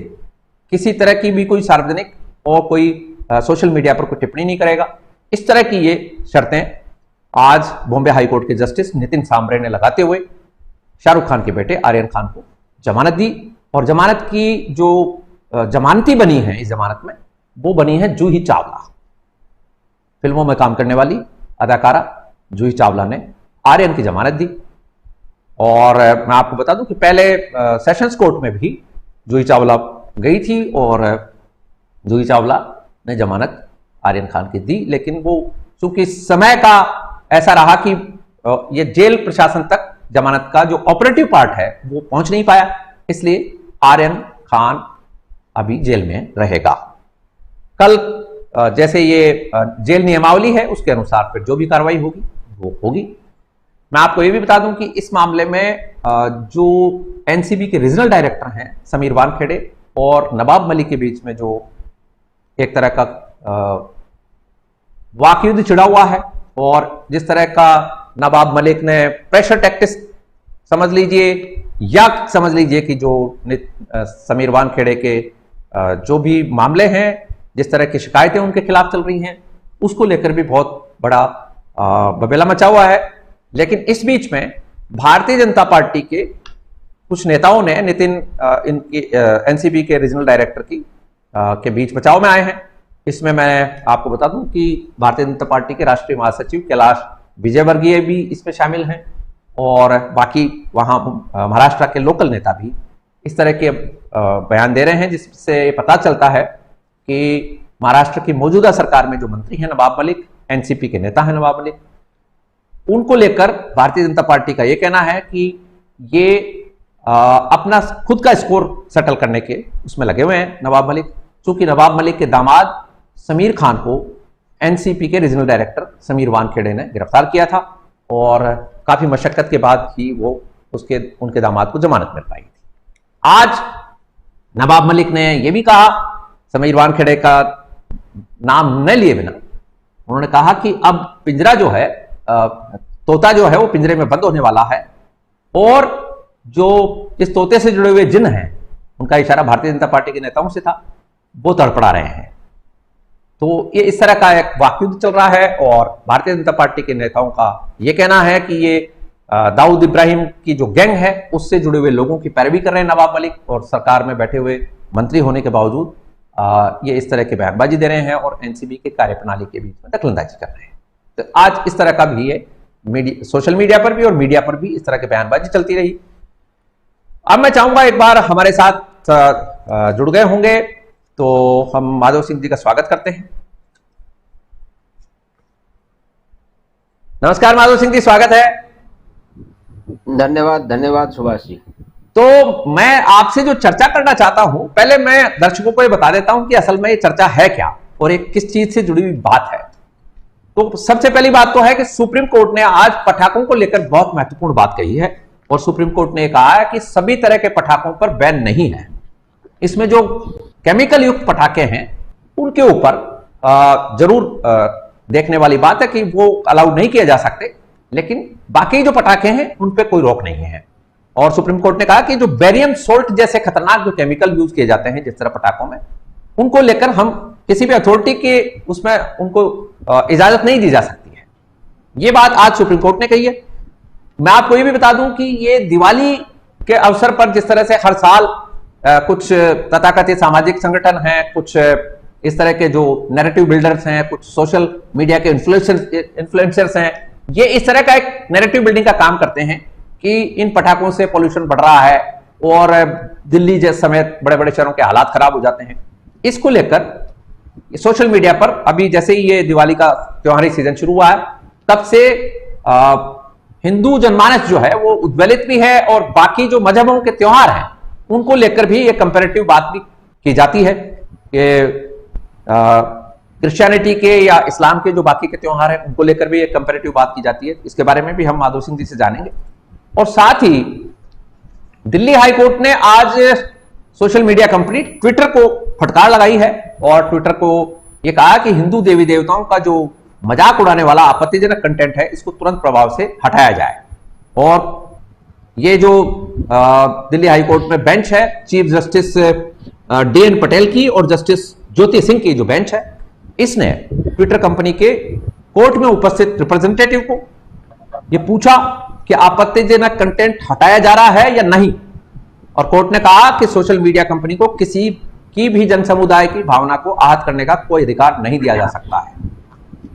किसी तरह की भी कोई सार्वजनिक और कोई सोशल मीडिया पर कोई टिप्पणी नहीं करेगा। इस तरह की ये शर्तें आज बॉम्बे हाईकोर्ट के जस्टिस नितिन सांबरे ने लगाते हुए शाहरुख खान के बेटे आर्यन खान को जमानत दी। और जमानत की जो जमानती बनी है इस जमानत में, वो बनी है जूही चावला। फिल्मों में काम करने वाली अदाकारा जूही चावला ने आर्यन की जमानत दी। और मैं आपको बता दूं कि पहले सेशंस कोर्ट में भी जूही चावला गई थी और जूही चावला ने जमानत आर्यन खान की दी, लेकिन वो चूंकि समय का ऐसा रहा कि ये जेल प्रशासन तक जमानत का जो ऑपरेटिव पार्ट है वो पहुंच नहीं पाया, इसलिए आर्यन खान अभी जेल में रहेगा। कल जैसे ये जेल नियमावली है उसके अनुसार फिर जो भी कार्रवाई होगी वो होगी। मैं आपको ये भी बता दूं कि इस मामले में जो एनसीबी के रीजनल डायरेक्टर हैं समीर वानखेड़े और नवाब मलिक के बीच में जो एक तरह का वाकयुद्ध छिड़ा हुआ है, और जिस तरह का नवाब मलिक ने प्रेशर टैक्टिक्स समझ लीजिए या समझ लीजिए कि जो समीर वानखेड़े के जो भी मामले हैं, जिस तरह की शिकायतें उनके खिलाफ चल रही हैं, उसको लेकर भी बहुत बड़ा बबेला मचा हुआ है। लेकिन इस बीच में भारतीय जनता पार्टी के कुछ नेताओं ने एनसीबी के रीजनल डायरेक्टर के बीच बचाव में आए हैं। इसमें मैं आपको बता दूं कि भारतीय जनता पार्टी के राष्ट्रीय महासचिव कैलाश विजयवर्गीय भी इसमें शामिल हैं, और बाकी वहां महाराष्ट्र के लोकल नेता भी इस तरह के बयान दे रहे हैं, जिससे पता चलता है कि महाराष्ट्र की मौजूदा सरकार में जो मंत्री हैं नवाब मलिक, एनसीपी के नेता हैं नवाब मलिक, उनको लेकर भारतीय जनता पार्टी का यह कहना है कि ये अपना खुद का स्कोर सेटल करने के उसमें लगे हुए हैं नवाब मलिक। चूंकि नवाब मलिक के दामाद समीर खान को एनसीपी के रीजनल डायरेक्टर समीर वानखेड़े ने गिरफ्तार किया था, और काफी मशक्कत के बाद ही वो उनके दामाद को जमानत मिल पाई थी। आज नवाब मलिक ने यह भी कहा, समीर वानखेड़े का नाम न लिए बिना, उन्होंने कहा कि अब पिंजरा जो है, तोता जो है वो पिंजरे में बंद होने वाला है, और जो इस तोते से जुड़े हुए जिन हैं, उनका इशारा भारतीय जनता पार्टी के नेताओं से था, वो तड़पड़ा रहे हैं। तो ये इस तरह का एक वाकयुद्ध चल रहा है, और भारतीय जनता पार्टी के नेताओं का ये कहना है कि ये दाऊद इब्राहिम की जो गैंग है उससे जुड़े हुए लोगों की पैरवी कर रहे हैं नवाब मलिक, और सरकार में बैठे हुए मंत्री होने के बावजूद ये इस तरह की बयानबाजी दे रहे हैं और एनसीबी के कार्यप्रणाली के बीच में दखलंदाजी कर रहे हैं। तो आज इस तरह का भी है, सोशल मीडिया पर भी और मीडिया पर भी इस तरह की बयानबाजी चलती रही। अब मैं चाहूंगा एक बार हमारे साथ जुड़ गए होंगे तो हम माधव सिंह जी का स्वागत करते हैं। नमस्कार माधव सिंह जी, स्वागत है। धन्यवाद धन्यवाद सुभाष जी। तो मैं आपसे जो चर्चा करना चाहता हूं, पहले मैं दर्शकों को ये बता देता हूं कि असल में ये चर्चा है क्या और एक किस चीज से जुड़ी हुई बात है। तो सबसे पहली बात तो है कि सुप्रीम कोर्ट ने आज पटाखों को लेकर बहुत महत्वपूर्ण बात कही है और सुप्रीम कोर्ट ने कहा है कि सभी तरह के पटाखों पर बैन नहीं है। इसमें जो केमिकल युक्त पटाखे हैं उनके ऊपर जरूर देखने वाली बात है कि वो अलाउ नहीं किए जा सकते, लेकिन बाकी जो पटाखे हैं उन पे कोई रोक नहीं है। और सुप्रीम कोर्ट ने कहा कि जो बेरियम सोल्ट जैसे खतरनाक जो केमिकल यूज किए जाते हैं जिस तरह पटाखों में, उनको लेकर हम किसी भी अथॉरिटी के उसमें उनको इजाजत नहीं दी जा सकती है। ये बात आज सुप्रीम कोर्ट ने कही है। मैं आपको ये भी बता दूं कि ये दिवाली के अवसर पर जिस तरह से हर साल कुछ तथाकथित सामाजिक संगठन हैं, कुछ इस तरह के जो नैरेटिव बिल्डर्स हैं, कुछ सोशल मीडिया के इन्फ्लुएंसर्स हैं, ये इस तरह का एक नैरेटिव बिल्डिंग का काम करते हैं कि इन पटाखों से पोल्यूशन बढ़ रहा है और दिल्ली जैसे समेत बड़े बड़े शहरों के हालात खराब हो जाते हैं। इसको लेकर सोशल मीडिया पर अभी जैसे ही ये दिवाली का त्योहारी सीजन शुरू हुआ है, तब से हिंदू जनमानस जो है वो उद्वेलित भी है और बाकी जो मजहबों के त्योहार हैं उनको लेकर भी एक कंपैरेटिव बात भी की जाती है कि क्रिश्चियनिटी के या इस्लाम के जो बाकी के त्योहार हैं उनको लेकर भी एक कंपैरेटिव बात की जाती है। इसके बारे में भी हम माधव सिंह जी से जानेंगे। और साथ ही दिल्ली हाई कोर्ट ने आज सोशल मीडिया कंपनी ट्विटर को फटकार लगाई है और ट्विटर को यह कहा कि हिंदू देवी देवताओं का जो मजाक उड़ाने वाला आपत्तिजनक कंटेंट है इसको तुरंत प्रभाव से हटाया जाए। और ये जो दिल्ली हाई कोर्ट में बेंच है, चीफ जस्टिस DN पटेल की और जस्टिस ज्योति सिंह की जो बेंच है, इसने ट्विटर कंपनी के कोर्ट में उपस्थित रिप्रेजेंटेटिव को यह पूछा कि आपत्तिजनक कंटेंट हटाया जा रहा है या नहीं। और कोर्ट ने कहा कि सोशल मीडिया कंपनी को किसी की भी जन समुदाय की भावना को आहत करने का कोई अधिकार नहीं दिया जा सकता है।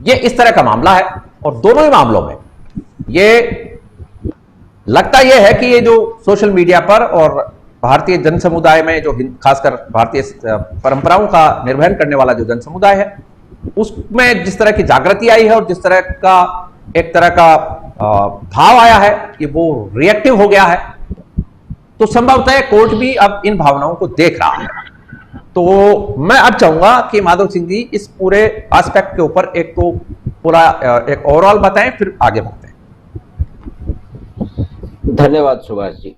यह इस तरह का मामला है और दोनों ही मामलों में यह लगता यह है कि ये जो सोशल मीडिया पर और भारतीय जन समुदाय में जो खासकर भारतीय परंपराओं का निर्वहन करने वाला जो जन समुदाय है उसमें जिस तरह की जागृति आई है और जिस तरह का एक तरह का भाव आया है कि वो रिएक्टिव हो गया है, तो संभवतः कोर्ट भी अब इन भावनाओं को देख रहा है। तो मैं अब चाहूंगा कि माधव सिंह जी इस पूरे एस्पेक्ट के ऊपर एक तो पूरा एक ओवरऑल बताएं, फिर आगे बढ़ते हैं। धन्यवाद सुभाष जी।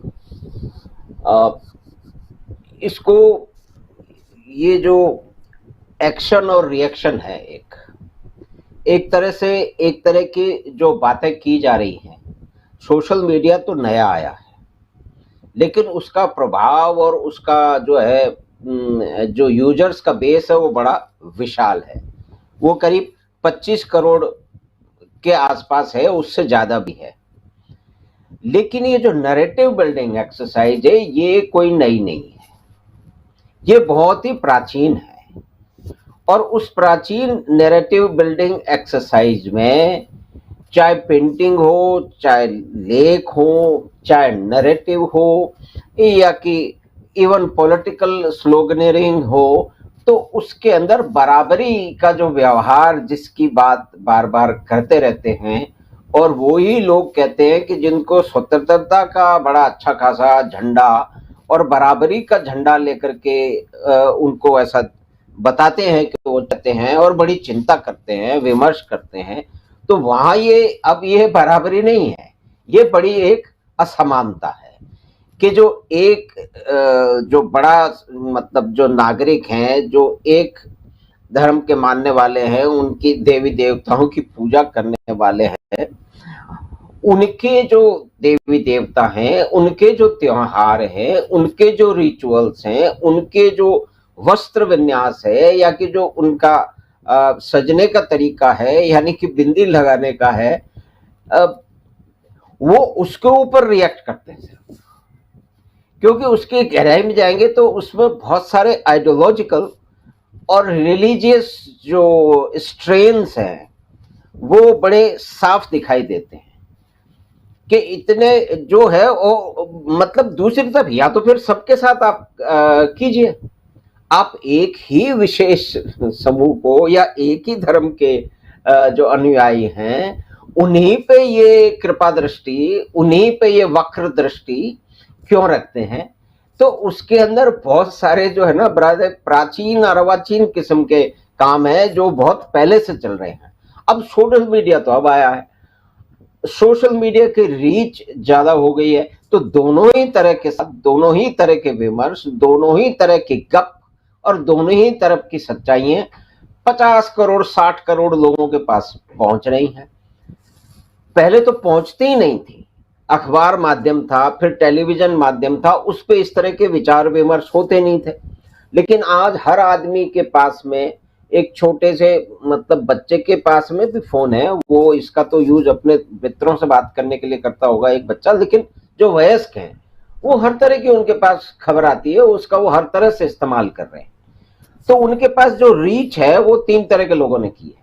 इसको ये जो एक्शन और रिएक्शन है, एक तरह की जो बातें की जा रही हैं, सोशल मीडिया तो नया आया है लेकिन उसका प्रभाव और उसका जो है जो यूजर्स का बेस है वो बड़ा विशाल है। वो करीब 25 करोड़ के आसपास है, उससे ज्यादा भी है। लेकिन ये जो नैरेटिव बिल्डिंग एक्सरसाइज है ये कोई नई नहीं है, ये बहुत ही प्राचीन है। और उस प्राचीन नैरेटिव बिल्डिंग एक्सरसाइज में चाहे पेंटिंग हो, चाहे लेख हो, चाहे नैरेटिव हो, या कि इवन पॉलिटिकल स्लोगनरिंग हो, तो उसके अंदर बराबरी का जो व्यवहार जिसकी बात बार बार करते रहते हैं और वो ही लोग कहते हैं कि जिनको स्वतंत्रता का बड़ा अच्छा खासा झंडा और बराबरी का झंडा लेकर के उनको ऐसा बताते हैं कि वो चाहते हैं और बड़ी चिंता करते हैं, विमर्श करते हैं, तो वहां ये बराबरी नहीं है, ये बड़ी एक असमानता है कि जो एक जो बड़ा मतलब जो नागरिक हैं, जो एक धर्म के मानने वाले हैं, उनकी देवी देवताओं की पूजा करने वाले हैं, उनके जो देवी देवता हैं, उनके जो त्योहार हैं, उनके जो रिचुअल्स हैं, उनके जो वस्त्र विन्यास है या कि जो उनका सजने का तरीका है, यानी कि बिंदी लगाने का है, वो उसके ऊपर रिएक्ट करते हैं। क्योंकि उसकी गहराई में जाएंगे तो उसमें बहुत सारे आइडियोलॉजिकल और रिलीजियस जो स्ट्रेन्स हैं वो बड़े साफ दिखाई देते हैं कि इतने जो है वो मतलब दूसरी तरफ या तो फिर सबके साथ आप कीजिए, आप एक ही विशेष समूह को या एक ही धर्म के जो अनुयायी हैं उन्हीं पे ये कृपा दृष्टि, उन्हीं पे ये वक्र दृष्टि क्यों रखते हैं? तो उसके अंदर बहुत सारे जो है ना प्राचीन अर्वाचीन किस्म के काम है जो बहुत पहले से चल रहे हैं। अब सोशल मीडिया तो अब आया है, सोशल मीडिया की रीच ज्यादा हो गई है, तो दोनों ही तरह के सब, दोनों ही तरह के विमर्श, दोनों ही तरह की गप और दोनों ही तरफ की सच्चाइयां 50 करोड़ 60 करोड़ लोगों के पास पहुंच रही हैं। पहले तो पहुंचती ही नहीं थी, अखबार माध्यम था, फिर टेलीविजन माध्यम था, उस पे इस तरह के विचार विमर्श होते नहीं थे। लेकिन आज हर आदमी के पास में, एक छोटे से मतलब बच्चे के पास में भी फोन है, वो इसका तो यूज अपने मित्रों से बात करने के लिए करता होगा एक बच्चा, लेकिन जो वयस्क हैं वो हर तरह की उनके पास खबर आती है, उसका वो हर तरह से इस्तेमाल कर रहे हैं। तो उनके पास जो रीच है वो 3 तरह के लोगों ने की है।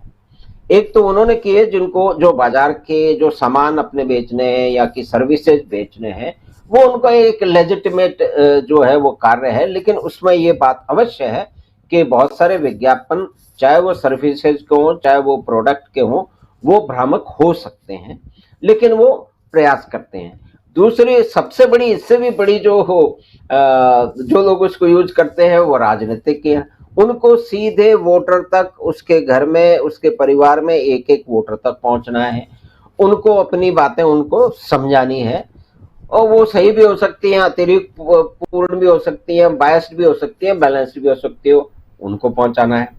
एक तो उन्होंने किए जिनको जो बाजार के जो सामान अपने बेचने हैं या कि सर्विसेज बेचने हैं, वो उनका एक लेजिटिमेट जो है वो कार्य है, लेकिन उसमें ये बात अवश्य है कि बहुत सारे विज्ञापन, चाहे वो सर्विसेज के हों चाहे वो प्रोडक्ट के हों, वो भ्रामक हो सकते हैं, लेकिन वो प्रयास करते हैं। दूसरी सबसे बड़ी, इससे भी बड़ी जो लोग उसको यूज करते हैं वो राजनीतिक हैं। उनको सीधे वोटर तक, उसके घर में, उसके परिवार में एक एक वोटर तक पहुंचना है, उनको अपनी बातें उनको समझानी है, और वो सही भी हो सकती हैं, अतिरिक्त पूर्ण भी हो सकती हैं, बायस्ड भी हो सकती हैं, बैलेंस्ड भी हो सकती हो, उनको पहुंचाना है।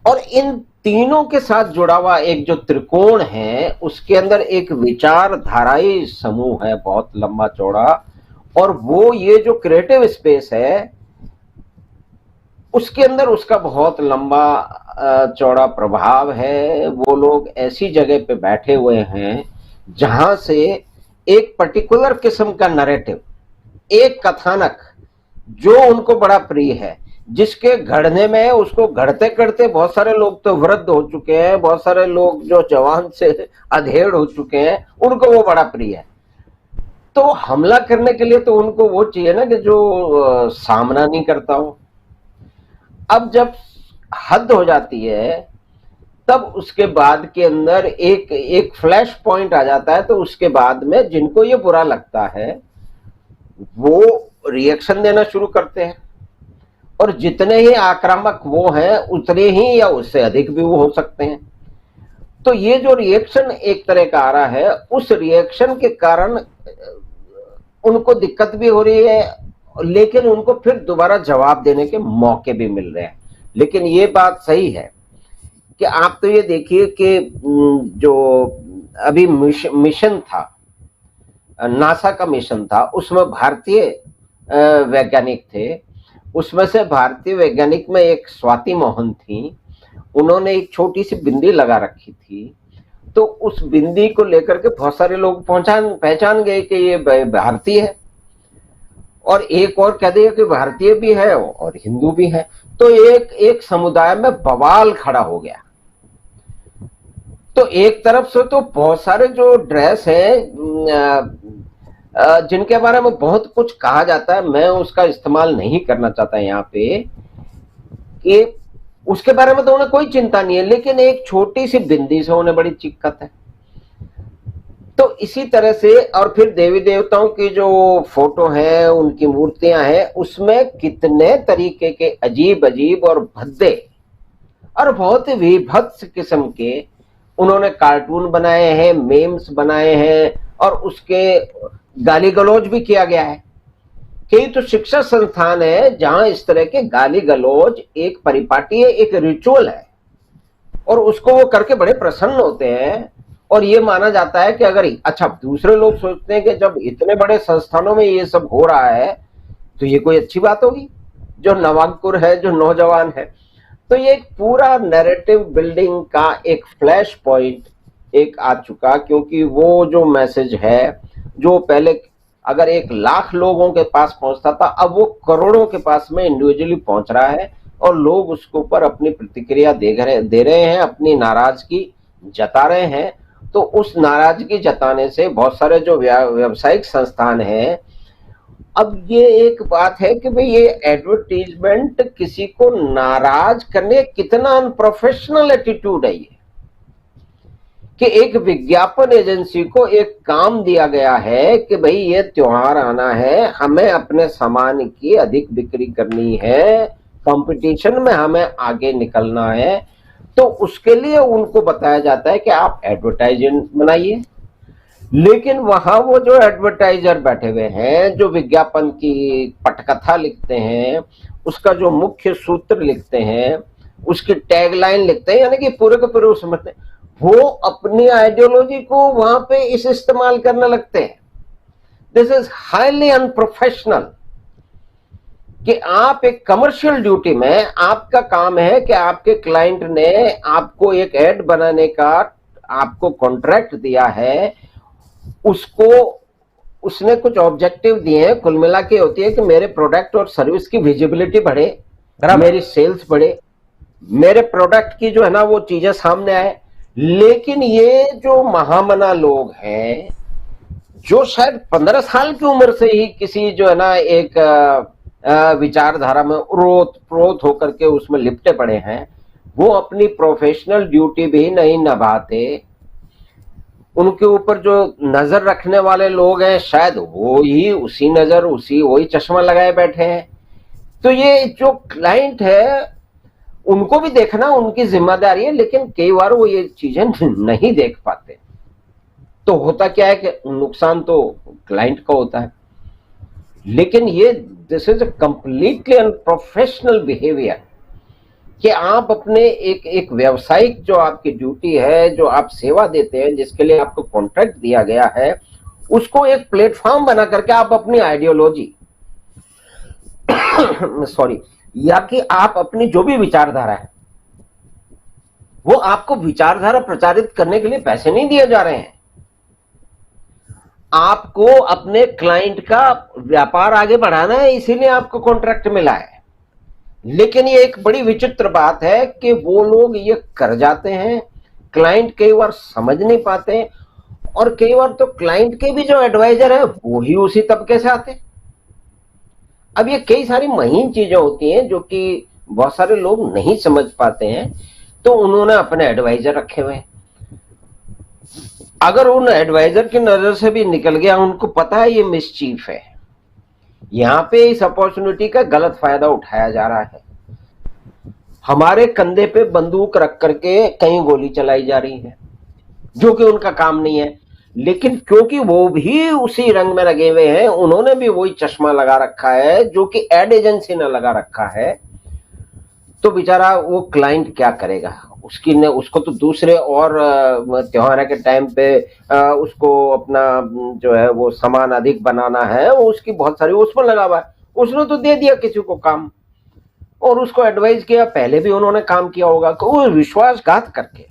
और इन तीनों के साथ जुड़ा हुआ एक जो त्रिकोण है, उसके अंदर एक विचारधाराई समूह है बहुत लंबा चौड़ा, और वो ये जो क्रिएटिव स्पेस है उसके अंदर उसका बहुत लंबा चौड़ा प्रभाव है। वो लोग ऐसी जगह पे बैठे हुए हैं जहां से एक पर्टिकुलर किस्म का नैरेटिव, एक कथानक जो उनको बड़ा प्रिय है, जिसके घड़ने में उसको घड़ते करते बहुत सारे लोग तो वृद्ध हो चुके हैं, बहुत सारे लोग जो जवान से अधेड़ हो चुके हैं, उनको वो बड़ा प्रिय है। तो हमला करने के लिए तो उनको वो चाहिए ना कि जो सामना नहीं करता हो। अब जब हद हो जाती है तब उसके बाद के अंदर एक फ्लैश पॉइंट आ जाता है, तो उसके बाद में जिनको ये बुरा लगता है वो रिएक्शन देना शुरू करते हैं, और जितने ही आक्रामक वो हैं उतने ही या उससे अधिक भी वो हो सकते हैं। तो ये जो रिएक्शन एक तरह का आ रहा है, उस रिएक्शन के कारण उनको दिक्कत भी हो रही है, लेकिन उनको फिर दोबारा जवाब देने के मौके भी मिल रहे हैं। लेकिन ये बात सही है कि आप तो ये देखिए कि जो अभी मिशन था, नासा का मिशन था, उसमें भारतीय वैज्ञानिक थे। उसमें से भारतीय वैज्ञानिक में एक स्वाति मोहन थी, उन्होंने एक छोटी सी बिंदी लगा रखी थी। तो उस बिंदी को लेकर के बहुत सारे लोग पहचान गए कि ये भारतीय है, और एक और कह दिया कि भारतीय भी है और हिंदू भी है। तो एक समुदाय में बवाल खड़ा हो गया। तो एक तरफ से तो बहुत सारे जो ड्रेस है जिनके बारे में बहुत कुछ कहा जाता है, मैं उसका इस्तेमाल नहीं करना चाहता यहाँ पे, कि उसके बारे में तो उन्हें कोई चिंता नहीं है, लेकिन एक छोटी सी बिंदी से उन्हें बड़ी दिक्कत है। तो इसी तरह से, और फिर देवी देवताओं की जो फोटो है, उनकी मूर्तियां हैं, उसमें कितने तरीके के अजीब अजीब और भद्दे और बहुत ही विभत्स किस्म के उन्होंने कार्टून बनाए हैं, मेम्स बनाए हैं, और उसके गाली गलौज भी किया गया है। कई तो शिक्षा संस्थान है जहां इस तरह के गाली गलौज एक परिपाटी है, एक रिचुअल है, और उसको वो करके बड़े प्रसन्न होते हैं। और ये माना जाता है कि अगर, अच्छा, दूसरे लोग सोचते हैं कि जब इतने बड़े संस्थानों में ये सब हो रहा है तो ये कोई अच्छी बात होगी, जो नवांकुर है, जो नौजवान है। तो ये एक पूरा नैरेटिव बिल्डिंग का एक फ्लैश पॉइंट एक आ चुका, क्योंकि वो जो मैसेज है जो पहले अगर 1 लाख लोगों के पास पहुंचता था, अब वो करोड़ों के पास में इंडिविजुअली पहुंच रहा है, और लोग उसके ऊपर अपनी प्रतिक्रिया दे रहे हैं, अपनी नाराजगी जता रहे हैं। तो उस नाराजगी जताने से बहुत सारे जो व्यावसायिक संस्थान हैं अब ये एक बात है कि भाई ये एडवर्टीजमेंट किसी को नाराज करने, कितना अनप्रोफेशनल एटीट्यूड है ये, कि एक विज्ञापन एजेंसी को एक काम दिया गया है कि भाई ये त्योहार आना है, हमें अपने सामान की अधिक बिक्री करनी है, कंपटीशन में हमें आगे निकलना है, तो उसके लिए उनको बताया जाता है कि आप एडवर्टाइजमेंट बनाइए। लेकिन वहां वो जो एडवर्टाइजर बैठे हुए हैं, जो विज्ञापन की पटकथा लिखते हैं, उसका जो मुख्य सूत्र लिखते हैं, उसकी टैगलाइन लिखते हैं, यानी कि पूरे के पूरे उसमें वो अपनी आइडियोलॉजी को वहां पे इस्तेमाल करने लगते हैं। This is highly unprofessional. कि आप एक कमर्शियल ड्यूटी में, आपका काम है कि आपके क्लाइंट ने आपको एक एड बनाने का आपको कॉन्ट्रैक्ट दिया है, उसको उसने कुछ ऑब्जेक्टिव दिए हैं, कुल मिला के होती है कि मेरे प्रोडक्ट और सर्विस की विजिबिलिटी बढ़े, मेरी सेल्स बढ़े, मेरे प्रोडक्ट की जो है ना वो चीजें सामने आए। लेकिन ये जो महामना लोग हैं, जो शायद 15 साल की उम्र से ही किसी जो है ना एक विचारधारा में प्रोत होकर के उसमें लिपटे पड़े हैं, वो अपनी प्रोफेशनल ड्यूटी भी नहीं निभाते। उनके ऊपर जो नजर रखने वाले लोग हैं, शायद वो ही उसी नजर, वही चश्मा लगाए बैठे हैं। तो ये जो क्लाइंट है उनको भी देखना उनकी जिम्मेदारी है, लेकिन कई बार वो ये चीजें नहीं देख पाते। तो होता क्या है कि नुकसान तो क्लाइंट का होता है। लेकिन ये this is a completely unprofessional behaviour कि आप अपने एक व्यावसायिक जो आपकी ड्यूटी है, जो आप सेवा देते हैं, जिसके लिए आपको कॉन्ट्रैक्ट दिया गया है, उसको एक प्लेटफॉर्म बना करके आप अपनी आइडियोलॉजी सॉरी, या कि आप अपनी जो भी विचारधारा है, वो आपको विचारधारा प्रचारित करने के लिए पैसे नहीं दिए जा रहे हैं। आपको अपने क्लाइंट का व्यापार आगे बढ़ाना है, इसीलिए आपको कॉन्ट्रैक्ट मिला है। लेकिन ये एक बड़ी विचित्र बात है कि वो लोग ये कर जाते हैं, क्लाइंट कई बार समझ नहीं पाते, और कई बार तो क्लाइंट के भी जो एडवाइजर है वो ही उसी तबके से आते। अब ये कई सारी महीन चीजें होती हैं जो कि बहुत सारे लोग नहीं समझ पाते हैं, तो उन्होंने अपने एडवाइजर रखे हुए हैं। अगर उन एडवाइजर की नजर से भी निकल गया, उनको पता है ये मिसचीफ है, यहां पे इस अपॉर्चुनिटी का गलत फायदा उठाया जा रहा है, हमारे कंधे पे बंदूक रख करके कहीं गोली चलाई जा रही है, जो कि उनका काम नहीं है। लेकिन क्योंकि वो भी उसी रंग में लगे हुए हैं, उन्होंने भी वही चश्मा लगा रखा है जो कि एड एजेंसी ने लगा रखा है, तो बेचारा वो क्लाइंट क्या करेगा? उसको तो दूसरे और त्योहार के टाइम पे उसको अपना जो है वो सामान अधिक बनाना है, उसकी बहुत सारी उसमें लगा हुआ है। उसने तो दे दिया किसी को काम और उसको एडवाइस किया, पहले भी उन्होंने काम किया होगा, वो विश्वासघात करके,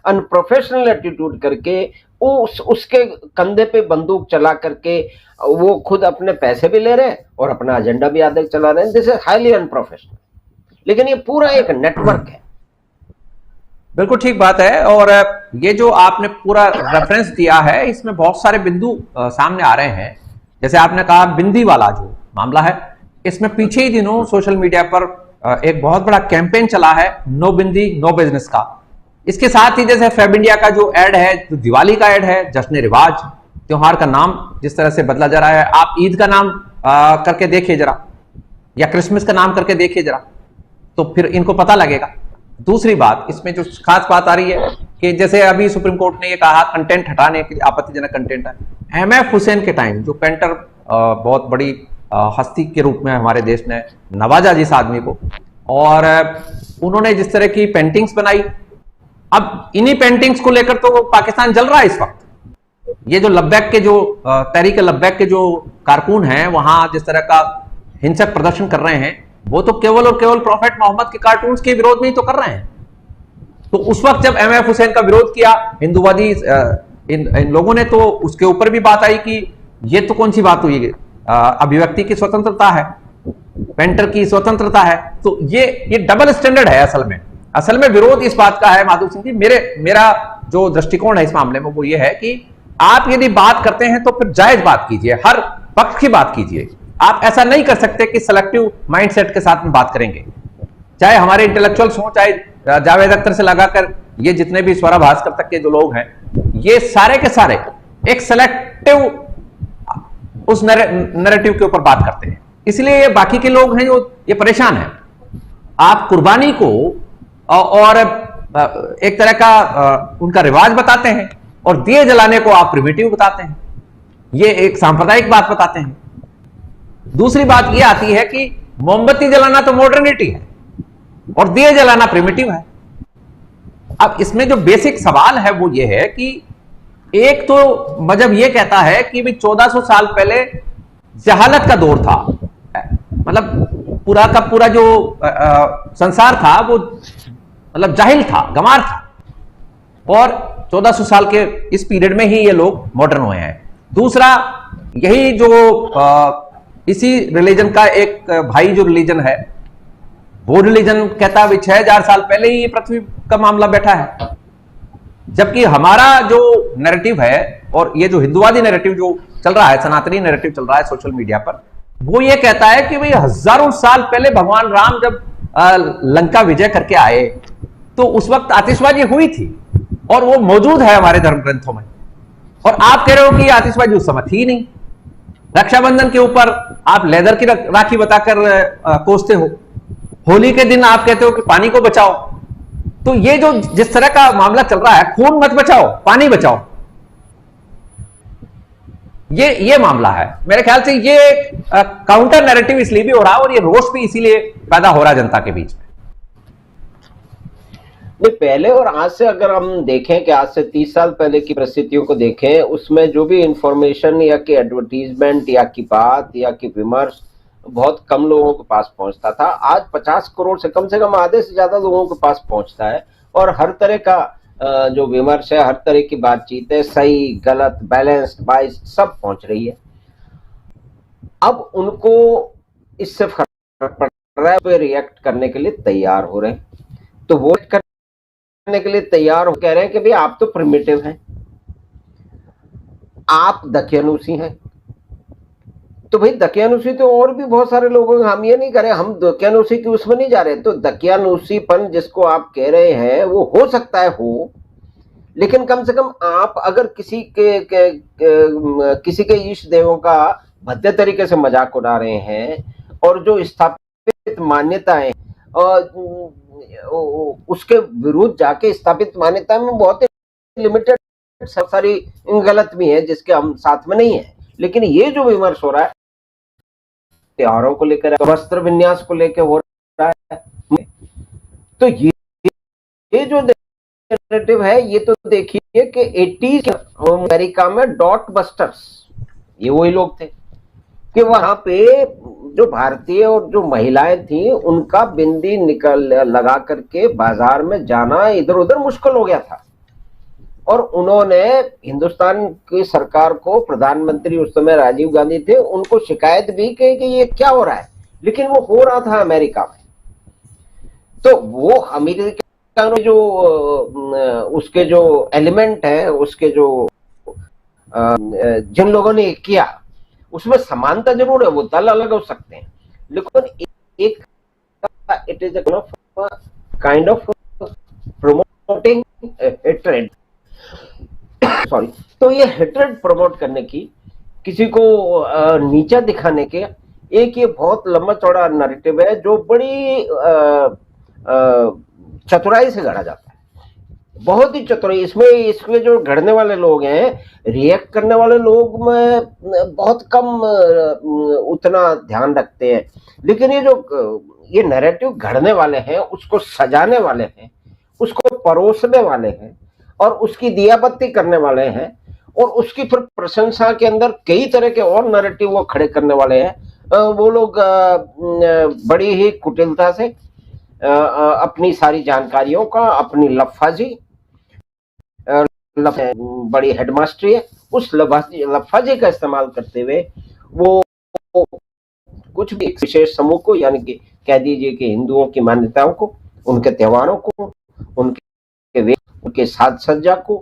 अनप्रोफेशनल एटीट्यूड करके, उसके कंधे पे बंदूक चला करके वो खुद अपने पैसे भी ले रहे हैं और अपना एजेंडा भी आगे चला रहे हैं। This is highly unprofessional. लेकिन ये पूरा एक नेटवर्क है। बिल्कुल ठीक बात है। और ये जो आपने पूरा रेफरेंस दिया है, इसमें बहुत सारे बिंदु सामने आ रहे हैं। जैसे आपने कहा बिंदी वाला जो मामला है, इसमें पीछे ही दिनों सोशल मीडिया पर एक बहुत बड़ा कैंपेन चला है, नो बिंदी नो बिजनेस का। इसके साथ ही जैसे फेब इंडिया का जो एड है, जो दिवाली का एड है, जश्न रिवाज, त्योहार का नाम जिस तरह से बदला जा रहा है, आप ईद का नाम करके देखिए जरा, या क्रिसमस का नाम करके देखिए जरा, तो फिर इनको पता लगेगा। दूसरी बात, इसमें जो खास बात आ रही है कि जैसे अभी सुप्रीम कोर्ट ने ये कहा कंटेंट हटाने के लिए, आपत्तिजनक कंटेंट है। MF हुसैन के टाइम जो पेंटर बहुत बड़ी हस्ती के रूप में हमारे देश ने नवाजा जिस आदमी को, और उन्होंने जिस तरह की पेंटिंग्स बनाई, अब इन्हीं पेंटिंग्स को लेकर तो पाकिस्तान जल रहा है इस वक्त। ये जो लब्बैक के, जो तहरीक लब्बैक के जो कारकुन हैं, वहां जिस तरह का हिंसक प्रदर्शन कर रहे हैं, वो तो केवल और केवल प्रॉफेट मोहम्मद के कार्टून्स के विरोध में ही तो कर रहे हैं। तो उस वक्त जब MF हुसैन का विरोध किया हिंदूवादी इन लोगों ने, तो उसके ऊपर भी बात आई कि ये तो कौन सी बात हुई, अभिव्यक्ति की स्वतंत्रता है, पेंटर की स्वतंत्रता है। तो ये डबल स्टैंडर्ड है। असल में विरोध इस बात का है माधव सिंह जी, मेरा जो दृष्टिकोण है इस मामले में वो ये है कि आप यदि बात करते हैं तो फिर जायज बात कीजिए, हर पक्ष की बात कीजिए। आप ऐसा नहीं कर सकते कि सेलेक्टिव माइंडसेट के साथ में बात करेंगे। चाहे हमारे इंटेलेक्चुअल्स हों, चाहे जावेद अख्तर से लगाकर ये जितने भी स्वरा भास्कर तक के जो लोग हैं, ये सारे के सारे एक सेलेक्टिव उस नैरेटिव के ऊपर बात करते हैं। इसलिए ये बाकी के लोग हैं जो ये परेशान हैं। आप कुर्बानी को और एक तरह का उनका रिवाज बताते हैं और दिए जलाने को आप प्रिमिटिव बताते हैं, ये एक सांप्रदायिक बात बताते हैं। दूसरी बात ये आती है कि मोमबत्ती जलाना तो मॉडर्निटी है और दिए जलाना प्रिमिटिव है। अब इसमें जो बेसिक सवाल है वो ये है कि एक तो मजहब ये कहता है कि भी 1400 साल पहले जहालत का दौर था, मतलब पूरा का पूरा जो संसार था वो मतलब जाहिल था, गंवार था, और 1400 साल के इस पीरियड में ही ये लोग मॉडर्न हुए हैं। दूसरा, यही जो इसी रिलीजन का एक भाई जो रिलीजन है, वो रिलीजन कहता है 6000 साल पहले ही पृथ्वी का मामला बैठा है, जबकि हमारा जो नैरेटिव है और ये जो हिंदुवादी नैरेटिव जो चल रहा है, सनातनी नैरेटिव चल रहा है सोशल मीडिया पर, वो ये कहता है कि भाई हजारों साल पहले भगवान राम जब लंका विजय करके आए तो उस वक्त आतिशबाजी हुई थी और वो मौजूद है हमारे धर्म ग्रंथों में, और आप कह रहे हो कि आतिशबाजी उस समय थी नहीं। रक्षाबंधन के ऊपर आप लेदर की राखी बताकर कोसते हो, होली के दिन आप कहते हो कि पानी को बचाओ। तो ये जो जिस तरह का मामला चल रहा है, खून मत बचाओ पानी बचाओ, ये मामला है। मेरे ख्याल से ये काउंटर नैरेटिव इसलिए भी हो रहा है और ये रोष भी इसीलिए पैदा हो रहा है जनता के बीच में। नहीं, पहले और आज से अगर हम देखें कि आज से 30 साल पहले की परिस्थितियों को देखें, उसमें जो भी इंफॉर्मेशन या कि एडवर्टीजमेंट या की बात या कि विमर्श बहुत कम लोगों के पास पहुंचता था। आज 50 करोड़ से कम आधे से ज्यादा लोगों के पास पहुंचता है और हर तरह का जो विमर्श है, हर तरह की बातचीत है, सही गलत बैलेंस्ड बाइस सब पहुंच रही है। अब उनको इससे फर्क पड़ रहा है, वे रिएक्ट करने के लिए तैयार हो रहे हैं। तो वो करने के लिए तैयार हो, कह रहे हैं कि भाई आप तो प्रिमिटिव हैं, आप दकियानूसी हैं। तो भाई दकियानूसी तो और भी बहुत सारे लोगों, हम ये नहीं करें, हम दकियानूसी की उसमें नहीं जा रहे। तो दकियानूसीपन जिसको आप कह रहे हैं वो हो सकता है हो, लेकिन कम से कम आप अगर किसी के इष्ट देवों का भद्दे तरीके से मजाक उड़ा रहे हैं और जो स्थापित मान्यताएं और उसके विरुद्ध जाके स्थापित मान्यता में बहुत लिमिटेड सारी गलत भी है जिसके हम साथ में नहीं है, लेकिन ये जो विमर्श हो रहा है त्योहारों को लेकर, वस्त्र विन्यास को लेकर हो रहा है, तो ये जो नैरेटिव है, ये तो देखिए कि 80s अमेरिका में डॉट बस्टर्स, ये वही लोग थे कि वहां पे जो भारतीय और जो महिलाएं थी उनका बिंदी लगा करके बाजार में जाना इधर उधर मुश्किल हो गया था। और उन्होंने हिंदुस्तान की सरकार को, प्रधानमंत्री उस समय राजीव गांधी थे, उनको शिकायत भी की कि ये क्या हो रहा है, लेकिन वो हो रहा था अमेरिका में। तो वो अमेरिका में जो उसके जो एलिमेंट है, उसके जो जिन लोगों ने किया उसमें समानता जरूर है, वो दल अलग हो सकते हैं, लेकिन एक it is kind of promoting hatred, sorry. तो ये हेट्रेड प्रमोट करने की, किसी को नीचा दिखाने के एक ये बहुत लंबा चौड़ा नैरेटिव है जो बड़ी चतुराई से गढ़ा जाता है, बहुत ही चतुराई। इसमें जो गढ़ने वाले लोग हैं, रिएक्ट करने वाले लोग में बहुत कम उतना ध्यान रखते हैं, लेकिन ये नैरेटिव गढ़ने वाले हैं, उसको सजाने वाले हैं, उसको परोसने वाले हैं और उसकी दियाबत्ती करने वाले हैं और उसकी फिर प्रशंसा के अंदर कई तरह के और नैरेटिव वो खड़े करने वाले हैं। वो लोग बड़ी ही कुटिलता से अपनी सारी जानकारियों का, अपनी लफाजी बड़ी हेडमास्टरी है, उस लफाजी का इस्तेमाल करते हुए वो कुछ भी एक विशेष समूह को, यानी कि कह दीजिए कि हिंदुओं की मान्यताओं को, उनके त्योहारों को, उनके साज सज्जा को,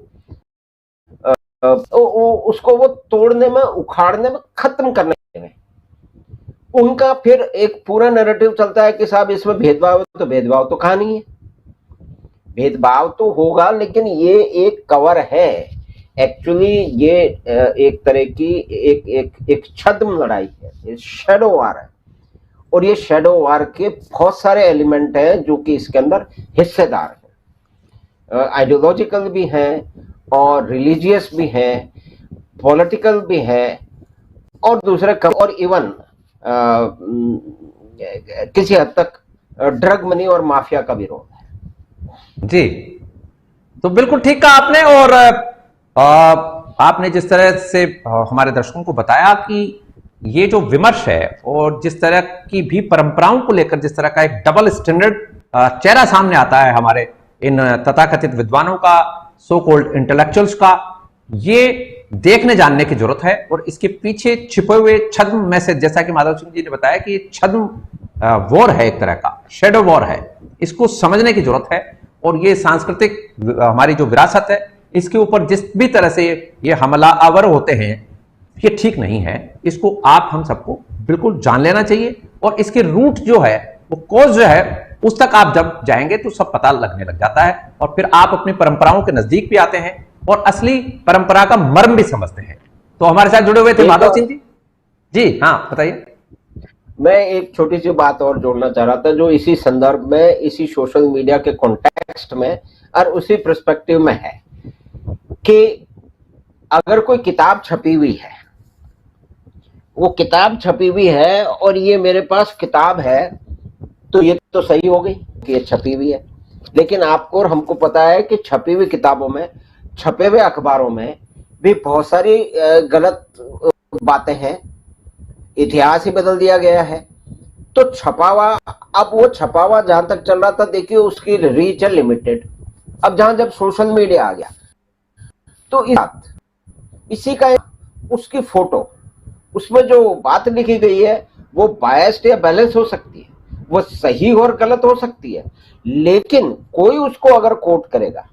उसको वो तोड़ने में, उखाड़ने में, खत्म करने में उनका फिर एक पूरा नैरेटिव चलता है कि साहब इसमें भेदभाव है, तो भेदभाव तो कहां नहीं है। भेदभाव तो होगा, लेकिन ये एक कवर है। एक्चुअली ये एक तरह की एक छद्म लड़ाई है, ये शैडो वार है, और ये शैडो वार के बहुत सारे एलिमेंट हैं जो कि इसके अंदर हिस्सेदार हैं। आइडियोलॉजिकल भी हैं और रिलीजियस भी हैं, पॉलिटिकल भी है, और दूसरे और इवन किसी हद तक ड्रग मनी और माफिया का भी रोल है। जी, तो बिल्कुल ठीक कहा आपने। और आपने जिस तरह से हमारे दर्शकों को बताया कि ये जो विमर्श है और जिस तरह की भी परंपराओं को लेकर जिस तरह का एक डबल स्टैंडर्ड चेहरा सामने आता है हमारे इन तथाकथित विद्वानों का, सो कॉल्ड इंटेलेक्चुअल्स का, ये देखने जानने की जरूरत है। और इसके पीछे छिपे हुए छद्म मैसेज, जैसा कि माधव सिंह जी ने बताया कि ये छद्म वॉर है, एक तरह का शेडो वॉर है, इसको समझने की जरूरत है। और ये सांस्कृतिक हमारी जो विरासत है, इसके ऊपर जिस भी तरह से ये हमलावर होते हैं, ये ठीक नहीं है। इसको आप हम सबको बिल्कुल जान लेना चाहिए, और इसके रूट जो है, वो कॉज जो है, उस तक आप जब जाएंगे तो सब पता लगने लग जाता है, और फिर आप अपनी परंपराओं के नजदीक भी आते हैं और असली परंपरा का मर्म भी समझते हैं। तो हमारे साथ जुड़े हुए थे माधव सिंह जी। जी हाँ, बताइए। मैं एक छोटी सी बात और जोड़ना चाह रहा था, जो इसी संदर्भ में, इसी सोशल मीडिया के कॉन्टेक्स्ट में और उसी पर्सपेक्टिव में है कि अगर कोई किताब छपी हुई है, वो किताब छपी हुई है और ये मेरे पास किताब है, तो ये तो सही हो गई कि ये छपी हुई है। लेकिन आपको और हमको पता है कि छपी हुई किताबों में, छपे हुए अखबारों में भी बहुत सारी गलत बातें हैं, इतिहास ही बदल दिया गया है। तो छपावा, अब वो छपावा जहां तक चल रहा था, देखिए उसकी रीच है लिमिटेड। अब जब सोशल मीडिया आ गया, तो इसी का उसकी फोटो, उसमें जो बात लिखी गई है वो बायस्ड या बैलेंस हो सकती है, वो सही और गलत हो सकती है, लेकिन कोई उसको अगर कोट करेगा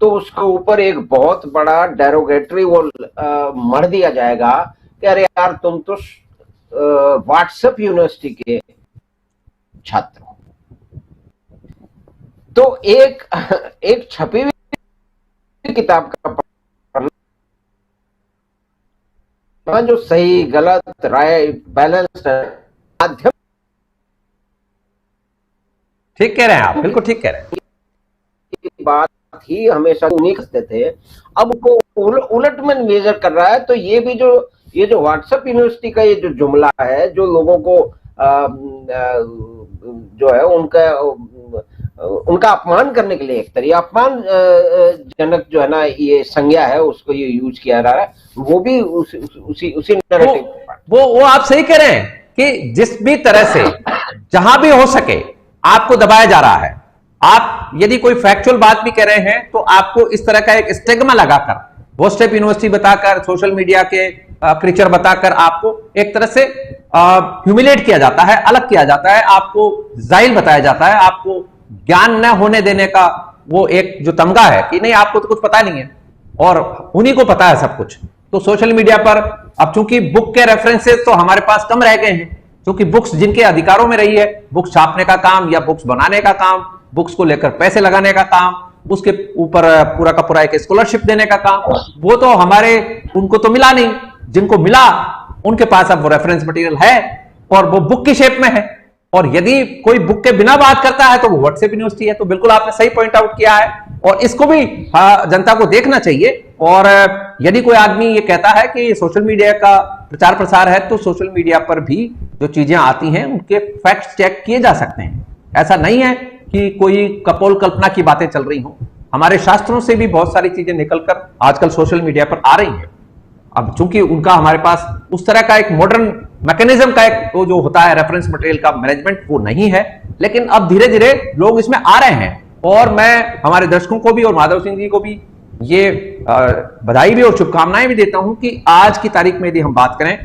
तो उसके ऊपर एक बहुत बड़ा डेरोगेटरी वो मर दिया जाएगा कि अरे यार, तुम तो व्हाट्सएप यूनिवर्सिटी के छात्र हो। तो एक छपी हुई किताब का पढ़ना, जो सही गलत राय बैलेंस माध्यम, ठीक कह रहे हैं आप, बिल्कुल ठीक कह रहे हैं। बात ही हमेशा उन्हीं करते थे, अब वो उलट में मेजर कर रहा है। तो ये भी ये जो व्हाट्सएप यूनिवर्सिटी का ये जो जुमला है, जो लोगों को जो है उनका अपमान करने के लिए, एक तरीका अपमान जनक जो है ना, ये संज्ञा है, उसको ये यूज किया जा रहा है, वो भी उसी नैरेटिव। वो आप सही कह रहे हैं कि जिस भी तरह से जहां भी हो सके आपको दबाया जा रहा है। आप यदि कोई फैक्चुअल बात भी कह रहे हैं तो आपको इस तरह का एक स्टिग्मा लगाकर, व्हाट्सएप यूनिवर्सिटी बताकर, सोशल मीडिया के क्रीचर बताकर आपको एक तरह से ह्यूमिलेट किया जाता है, अलग किया जाता है, आपको जाहिल बताया जाता है, आपको ज्ञान न होने देने का वो एक जो तमगा है कि नहीं, आपको तो कुछ पता नहीं है और उन्हीं को पता है सब कुछ। तो सोशल मीडिया पर अब चूंकि बुक के रेफरेंसेस तो हमारे पास कम रह गए हैं, क्योंकि बुक्स जिनके अधिकारों में रही है, बुक्स छापने का काम या बुक्स बनाने का काम, बुक्स को लेकर पैसे लगाने का काम, उसके ऊपर पूरा का पूरा एक स्कॉलरशिप देने का काम, वो तो उनको तो मिला नहीं। जिनको मिला उनके पास अब वो रेफरेंस मटेरियल है और वो बुक की शेप में है। और यदि कोई बुक के बिना बात करता है तो वो व्हाट्सएप यूनिवर्सिटी है। तो बिल्कुल आपने सही पॉइंट आउट किया है और इसको भी जनता को देखना चाहिए। और यदि कोई आदमी ये कहता है कि सोशल मीडिया का प्रचार प्रसार है, तो सोशल मीडिया पर भी जो चीजें आती हैं उनके फैक्ट चेक किए जा सकते हैं। ऐसा नहीं है कि कोई कपोल कल्पना की बातें चल रही हो, हमारे शास्त्रों से भी बहुत सारी चीजें निकलकर आजकल सोशल मीडिया पर आ रही हैं। अब चूंकि उनका हमारे पास उस तरह का एक मॉडर्न मैकेनिज्म का एक वो जो होता है रेफरेंस मटेरियल का मैनेजमेंट, वो नहीं है, लेकिन अब धीरे धीरे लोग इसमें आ रहे हैं। और मैं हमारे दर्शकों को भी और माधव सिंह जी को भी ये बधाई भी और शुभकामनाएं भी देता हूं कि आज की तारीख में यदि हम बात करें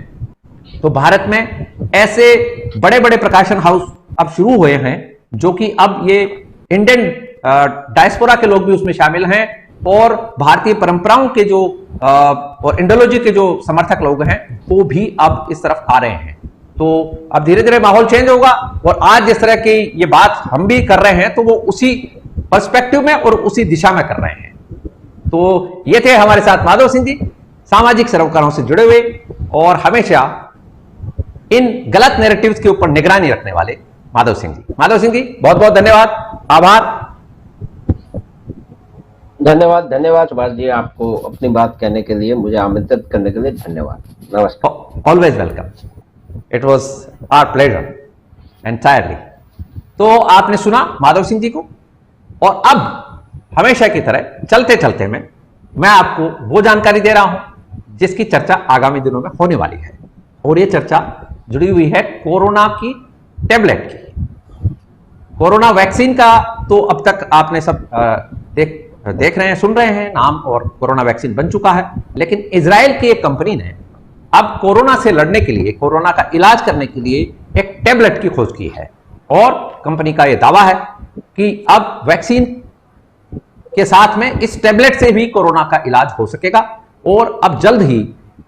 तो भारत में ऐसे बड़े बड़े प्रकाशन हाउस अब शुरू हुए हैं, जो कि अब ये इंडियन डायस्पोरा के लोग भी उसमें शामिल हैं और भारतीय परंपराओं के और इंडोलॉजी के जो समर्थक लोग हैं वो भी अब इस तरफ आ रहे हैं। तो अब धीरे धीरे माहौल चेंज होगा और आज जिस तरह की ये बात हम भी कर रहे हैं तो वो उसी पर्सपेक्टिव में और उसी दिशा में कर रहे हैं। तो ये थे हमारे साथ माधव सिंह जी, सामाजिक सरोकारों से जुड़े हुए और हमेशा इन गलत नैरेटिव्स के ऊपर निगरानी रखने वाले माधव सिंह जी। माधव सिंह जी बहुत बहुत धन्यवाद, आभार। धन्यवाद धन्यवाद सुभाष जी, आपको अपनी बात कहने के लिए, मुझे आमंत्रित करने के लिए धन्यवाद। नमस्कार। Always welcome, it was our pleasure entirely. तो आपने सुना माधव सिंह जी को, और अब हमेशा की तरह चलते चलते मैं आपको वो जानकारी दे रहा हूं जिसकी चर्चा आगामी दिनों में होने वाली है, और ये चर्चा जुड़ी हुई है कोरोना की टेबलेट की। कोरोना वैक्सीन का तो अब तक आपने सब देख रहे हैं, सुन रहे हैं नाम, और कोरोना वैक्सीन बन चुका है। लेकिन इजराइल की एक कंपनी ने अब कोरोना से लड़ने के लिए, कोरोना का इलाज करने के लिए एक टेबलेट की खोज की है, और कंपनी का यह दावा है कि अब वैक्सीन के साथ में इस टेबलेट से भी कोरोना का इलाज हो सकेगा। और अब जल्द ही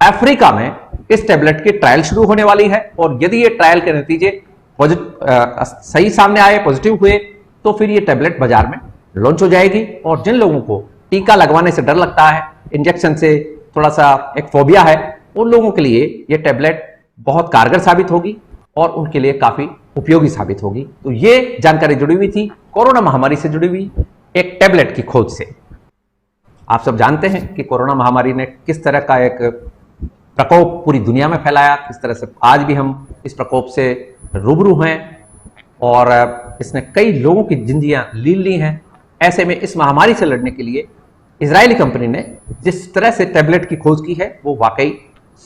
अफ्रीका में इस टेबलेट की ट्रायल शुरू होने वाली है, और यदि ये ट्रायल के नतीजे सही सामने आए, पॉजिटिव हुए, तो फिर ये टेबलेट बाजार में लॉन्च हो जाएगी। और जिन लोगों को टीका लगवाने से डर लगता है, इंजेक्शन से थोड़ा सा एक फोबिया है, उन लोगों के लिए ये टेबलेट बहुत कारगर साबित होगी और उनके लिए काफी उपयोगी साबित होगी। तो ये जानकारी जुड़ी हुई थी कोरोना महामारी से जुड़ी हुई एक टेबलेट की खोज से। आप सब जानते हैं कि कोरोना महामारी ने किस तरह का एक प्रकोप पूरी दुनिया में फैलाया, किस तरह से आज भी हम इस प्रकोप से रूबरू हैं, और इसने कई लोगों की जिंदगियां लीन ली हैं। ऐसे में इस महामारी से लड़ने के लिए इजरायली कंपनी ने जिस तरह से टेबलेट की खोज की है वो वाकई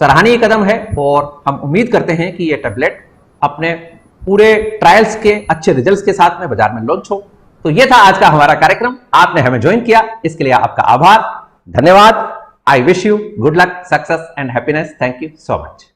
सराहनीय कदम है, और हम उम्मीद करते हैं कि यह टेबलेट अपने पूरे ट्रायल्स के अच्छे रिजल्ट्स के साथ में बाजार में लॉन्च हो। तो यह था आज का हमारा कार्यक्रम, आपने हमें ज्वाइन किया, इसके लिए आपका आभार, धन्यवाद। I wish you good luck, success and happiness. Thank you so much.